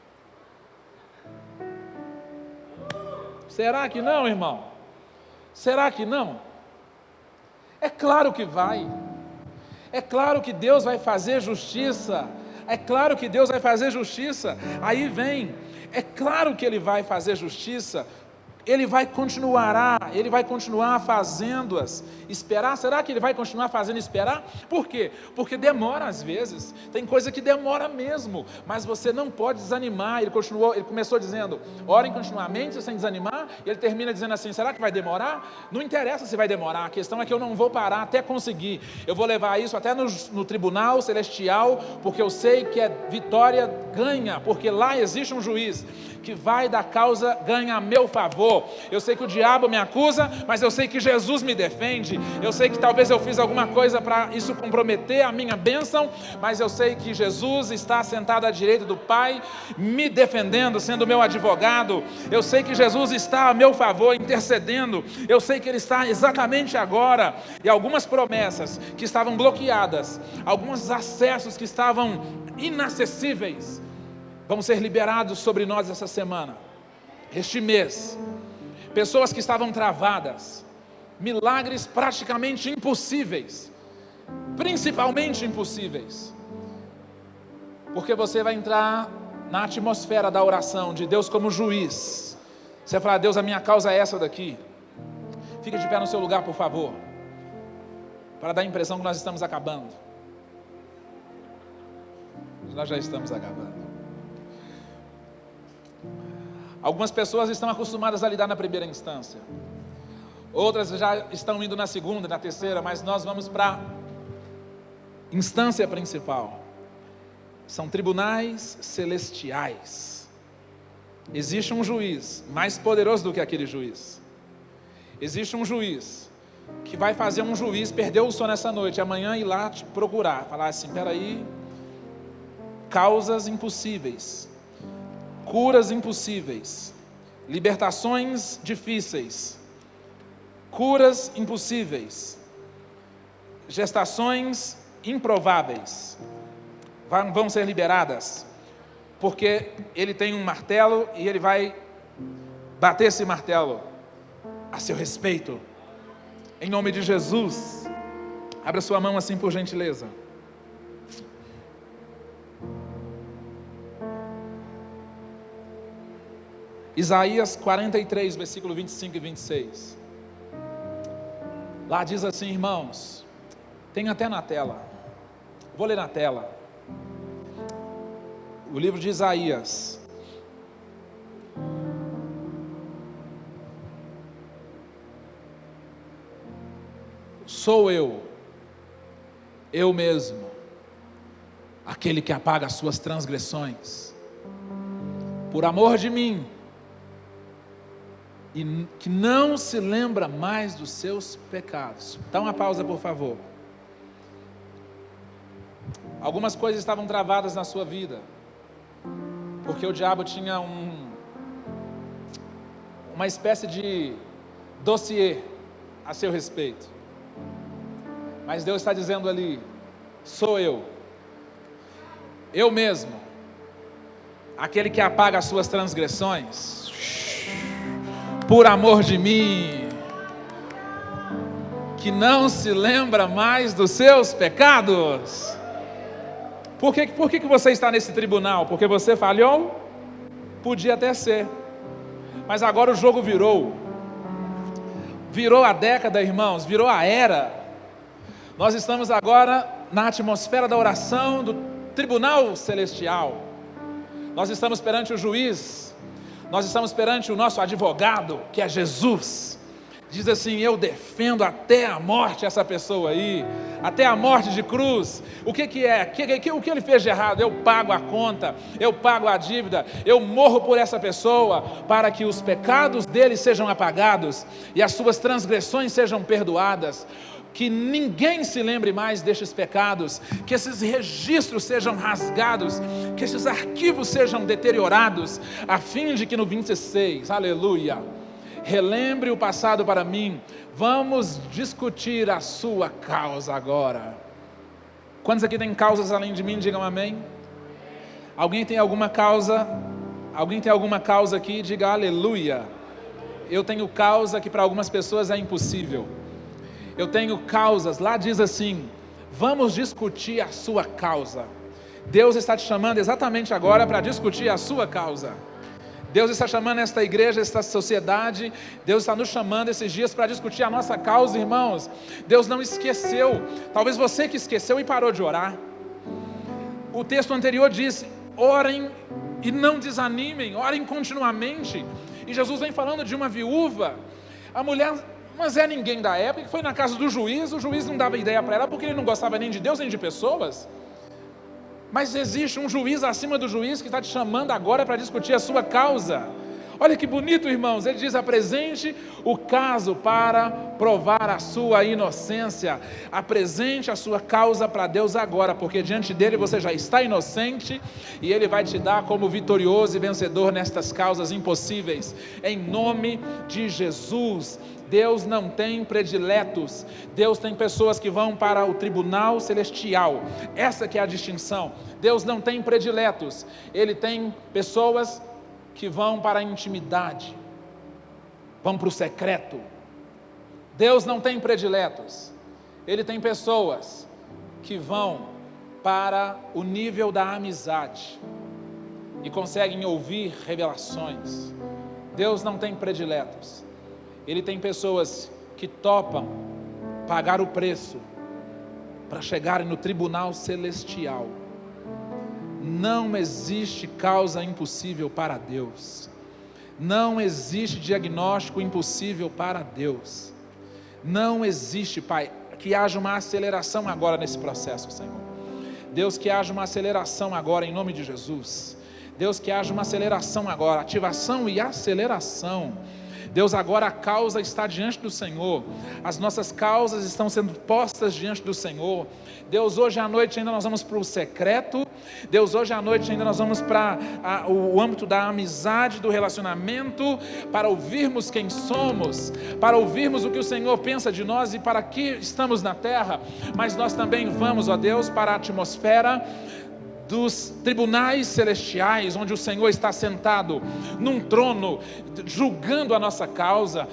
Será que não, irmão? Será que não? É claro que vai. É claro que Deus vai fazer justiça. É claro que Deus vai fazer justiça. Aí vem, é claro que Ele vai fazer justiça. Ele vai continuar fazendo-as esperar. Será que Ele vai continuar fazendo esperar? Por quê? Porque demora às vezes, tem coisa que demora mesmo, mas você não pode desanimar. Ele começou dizendo, orem continuamente sem desanimar, e ele termina dizendo assim, será que vai demorar? Não interessa se vai demorar, a questão é que eu não vou parar até conseguir, eu vou levar isso até no tribunal celestial, porque eu sei que a vitória ganha, porque lá existe um juiz, que vai da causa ganha a meu favor. Eu sei que o diabo me acusa, mas eu sei que Jesus me defende. Eu sei que talvez eu fiz alguma coisa para isso comprometer a minha bênção, mas eu sei que Jesus está sentado à direita do Pai, me defendendo, sendo meu advogado. Eu sei que Jesus está a meu favor, intercedendo. Eu sei que Ele está exatamente agora. E algumas promessas que estavam bloqueadas, alguns acessos que estavam inacessíveis, vão ser liberados sobre nós essa semana, este mês. Pessoas que estavam travadas, milagres praticamente impossíveis, principalmente impossíveis, porque você vai entrar na atmosfera da oração de Deus como juiz. Você vai falar, Deus, a minha causa é essa daqui. Fique de pé no seu lugar, por favor, para dar a impressão que nós estamos acabando. Nós já estamos acabando. Algumas pessoas estão acostumadas a lidar na primeira instância, outras já estão indo na segunda, na terceira, mas nós vamos para a instância principal. São tribunais celestiais. Existe um juiz mais poderoso do que aquele juiz. Existe um juiz que vai fazer um juiz perder o sono essa noite, amanhã ir lá te procurar, falar assim, peraí, causas impossíveis, curas impossíveis, libertações difíceis, curas impossíveis, gestações improváveis, vão ser liberadas, porque Ele tem um martelo e Ele vai bater esse martelo a seu respeito, em nome de Jesus. Abra sua mão assim, por gentileza. Isaías 43, versículo 25 e 26. Lá diz assim, irmãos, tem até na tela, vou ler na tela, o livro de Isaías, sou eu mesmo, aquele que apaga as suas transgressões, por amor de mim, e que não se lembra mais dos seus pecados. Dá uma pausa, por favor. Algumas coisas estavam travadas na sua vida, porque o diabo tinha uma espécie de dossiê a seu respeito. Mas Deus está dizendo ali, sou eu mesmo, aquele que apaga as suas transgressões, por amor de mim, que não se lembra mais dos seus pecados. Por que você está nesse tribunal? Porque você falhou? Podia até ser, mas agora o jogo virou a década, irmãos, virou a era. Nós estamos agora na atmosfera da oração do tribunal celestial. Nós estamos perante o juiz, nós estamos perante o nosso advogado, que é Jesus. Diz assim, eu defendo até a morte essa pessoa aí, até a morte de cruz. O que é? O que ele fez de errado? Eu pago a conta, eu pago a dívida, eu morro por essa pessoa, para que os pecados dele sejam apagados, e as suas transgressões sejam perdoadas. Que ninguém se lembre mais destes pecados, que esses registros sejam rasgados, que esses arquivos sejam deteriorados, a fim de que no 26, aleluia, relembre o passado para mim. Vamos discutir a sua causa agora. Quantos aqui têm causas além de mim? Digam amém. Alguém tem alguma causa? Alguém tem alguma causa aqui? Diga aleluia. Eu tenho causa que para algumas pessoas é impossível. Eu tenho causas, lá diz assim, vamos discutir a sua causa. Deus está te chamando exatamente agora para discutir a sua causa. Deus está chamando esta igreja, esta sociedade, Deus está nos chamando esses dias para discutir a nossa causa, irmãos. Deus não esqueceu, talvez você que esqueceu e parou de orar. O texto anterior diz: orem e não desanimem, orem continuamente. E Jesus vem falando de uma viúva, a mulher, mas é ninguém da época, que foi na casa do juiz, o juiz não dava ideia para ela, porque ele não gostava nem de Deus, nem de pessoas. Mas existe um juiz acima do juiz, que está te chamando agora para discutir a sua causa. Olha que bonito, irmãos, ele diz: apresente o caso para provar a sua inocência, apresente a sua causa para Deus agora, porque diante dele você já está inocente, e ele vai te dar como vitorioso e vencedor nestas causas impossíveis, em nome de Jesus. Deus não tem prediletos, Deus tem pessoas que vão para o tribunal celestial, essa que é a distinção. Deus não tem prediletos, Ele tem pessoas que vão para a intimidade, vão para o secreto. Deus não tem prediletos, Ele tem pessoas que vão para o nível da amizade e conseguem ouvir revelações. Deus não tem prediletos, Ele tem pessoas que topam pagar o preço para chegarem no tribunal celestial. Não existe causa impossível para Deus. Não existe diagnóstico impossível para Deus. Não existe, Pai, que haja uma aceleração agora nesse processo, Senhor. Deus, que haja uma aceleração agora em nome de Jesus. Deus, que haja uma aceleração agora, ativação e aceleração. Deus, agora a causa está diante do Senhor, as nossas causas estão sendo postas diante do Senhor. Deus, hoje à noite ainda nós vamos para o secreto. Deus, hoje à noite ainda nós vamos para o âmbito da amizade, do relacionamento, para ouvirmos quem somos, para ouvirmos o que o Senhor pensa de nós e para que estamos na terra. Mas nós também vamos, ó Deus, para a atmosfera dos tribunais celestiais, onde o Senhor está sentado num trono, julgando a nossa causa,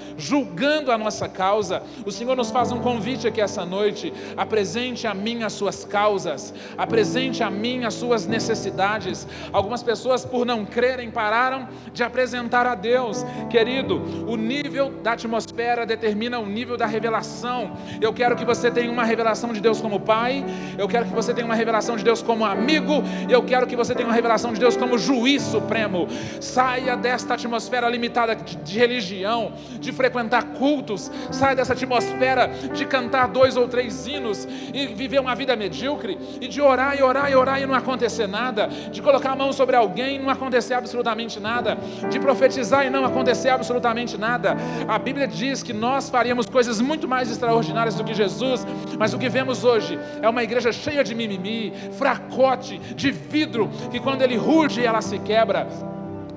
O Senhor nos faz um convite aqui essa noite: apresente a mim as suas causas, apresente a mim as suas necessidades. Algumas pessoas, por não crerem, pararam de apresentar a Deus. Querido, o nível da atmosfera determina o nível da revelação. Eu quero que você tenha uma revelação de Deus como Pai, eu quero que você tenha uma revelação de Deus como amigo, eu quero que você tenha uma revelação de Deus como juiz supremo. Saia desta atmosfera limitada de religião, de frequentar cultos. Saia dessa atmosfera de cantar 2 ou 3 hinos e viver uma vida medíocre, e de orar e orar e orar e não acontecer nada, de colocar a mão sobre alguém e não acontecer absolutamente nada, de profetizar e não acontecer absolutamente nada. A Bíblia diz que nós faríamos coisas muito mais extraordinárias do que Jesus, mas o que vemos hoje é uma igreja cheia de mimimi, fracote, de vidro, que quando ele ruge ela se quebra,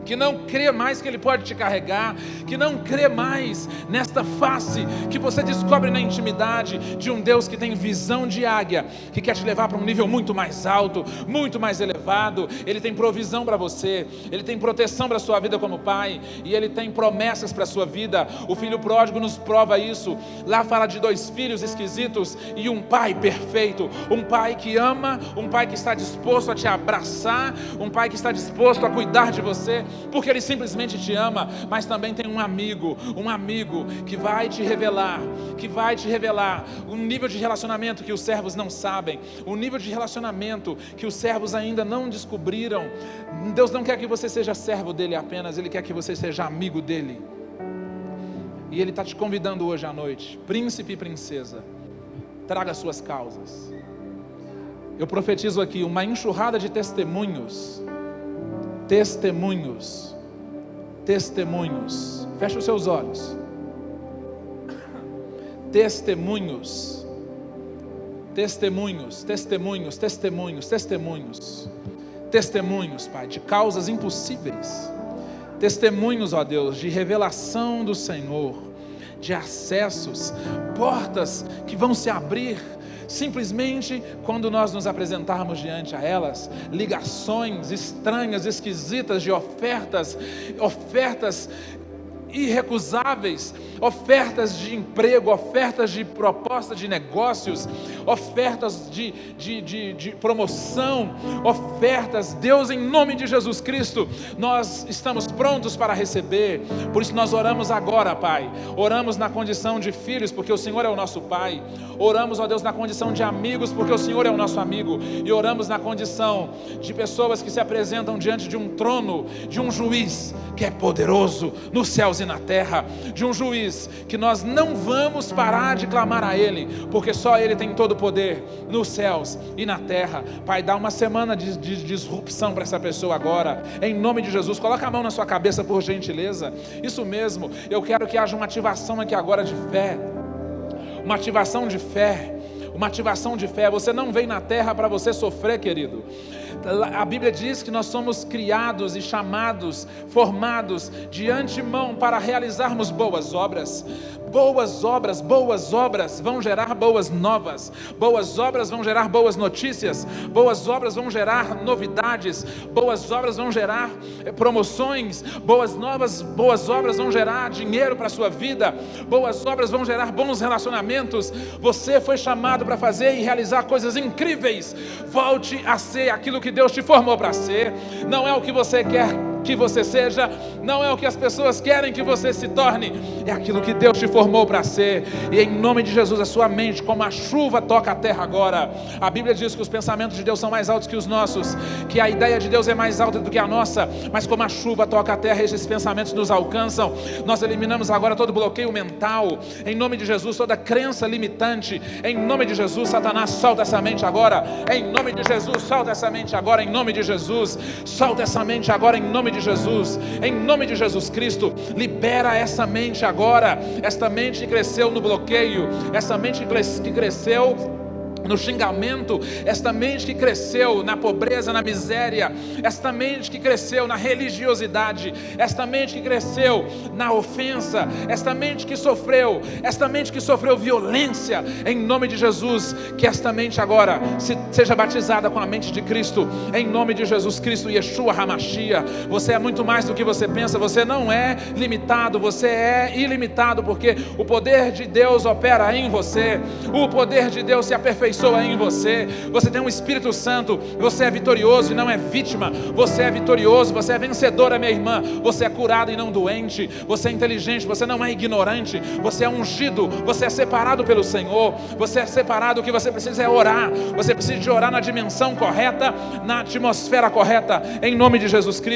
que não crê mais que Ele pode te carregar, que não crê mais nesta face que você descobre na intimidade de um Deus que tem visão de águia, que quer te levar para um nível muito mais alto, muito mais elevado. Ele tem provisão para você, Ele tem proteção para a sua vida como Pai, e Ele tem promessas para a sua vida. O filho pródigo nos prova isso. Lá fala de 2 filhos esquisitos e um pai perfeito, um pai que ama, um pai que está disposto a te abraçar, um pai que está disposto a cuidar de você, porque Ele simplesmente te ama. Mas também tem um amigo que vai te revelar, um nível de relacionamento que os servos não sabem, um nível de relacionamento que os servos ainda não descobriram. Deus não quer que você seja servo dEle apenas, Ele quer que você seja amigo dEle. E Ele está te convidando hoje à noite, príncipe e princesa, traga suas causas. Eu profetizo aqui uma enxurrada de testemunhos. Feche os seus olhos. Testemunhos, Pai, de causas impossíveis. Testemunhos, ó Deus, de revelação do Senhor, de acessos, portas que vão se abrir simplesmente quando nós nos apresentarmos diante a elas. Ligações estranhas, esquisitas de ofertas irrecusáveis, ofertas de emprego, ofertas de proposta de negócios, ofertas de promoção, ofertas, Deus, em nome de Jesus Cristo, nós estamos prontos para receber. Por isso nós oramos agora, Pai, oramos na condição de filhos, porque o Senhor é o nosso Pai, oramos, ó Deus, na condição de amigos, porque o Senhor é o nosso amigo, e oramos na condição de pessoas que se apresentam diante de um trono, de um juiz que é poderoso nos céus e na terra, de um juiz que nós não vamos parar de clamar a Ele, porque só Ele tem todo o poder nos céus e na terra. Pai, dá uma semana de disrupção para essa pessoa agora, em nome de Jesus. Coloca a mão na sua cabeça, por gentileza. Isso mesmo, eu quero que haja uma ativação aqui agora de fé, uma ativação de fé, uma ativação de fé. Você não veio na terra para você sofrer, querido. A Bíblia diz que nós somos criados e chamados, formados de antemão para realizarmos boas obras. Boas obras vão gerar boas novas, boas obras vão gerar boas notícias, boas obras vão gerar novidades, boas obras vão gerar promoções, boas obras vão gerar dinheiro para a sua vida, boas obras vão gerar bons relacionamentos. Você foi chamado para fazer e realizar coisas incríveis. Volte a ser aquilo que Deus te formou para ser. Não é o que você quer que você seja, não é o que as pessoas querem que você se torne, é aquilo que Deus te formou para ser. E em nome de Jesus, a sua mente, como a chuva, toca a terra agora. A Bíblia diz que os pensamentos de Deus são mais altos que os nossos, que a ideia de Deus é mais alta do que a nossa, mas como a chuva toca a terra, esses pensamentos nos alcançam. Nós eliminamos agora todo bloqueio mental, em nome de Jesus, toda crença limitante, em nome de Jesus. Satanás, solta essa mente agora, em nome de Jesus. Solta essa mente agora, em nome de Jesus. Solta essa mente agora, em nome de Jesus, em nome de Jesus Cristo. Libera essa mente agora, esta mente que cresceu no bloqueio, essa mente que cresceu no xingamento, esta mente que cresceu na pobreza, na miséria, esta mente que cresceu na religiosidade, esta mente que cresceu na ofensa, esta mente que sofreu violência, em nome de Jesus, que esta mente agora seja batizada com a mente de Cristo, em nome de Jesus Cristo, Yeshua HaMashiach. Você é muito mais do que você pensa, você não é limitado, você é ilimitado, porque o poder de Deus opera em você, o poder de Deus se aperfeiçoa em você. Você tem um Espírito Santo, você é vitorioso e não é vítima, você é vitorioso, você é vencedora, minha irmã. Você é curado e não doente, você é inteligente, você não é ignorante, você é ungido, você é separado pelo Senhor, você é separado. O que você precisa é orar, você precisa de orar na dimensão correta, na atmosfera correta, em nome de Jesus Cristo.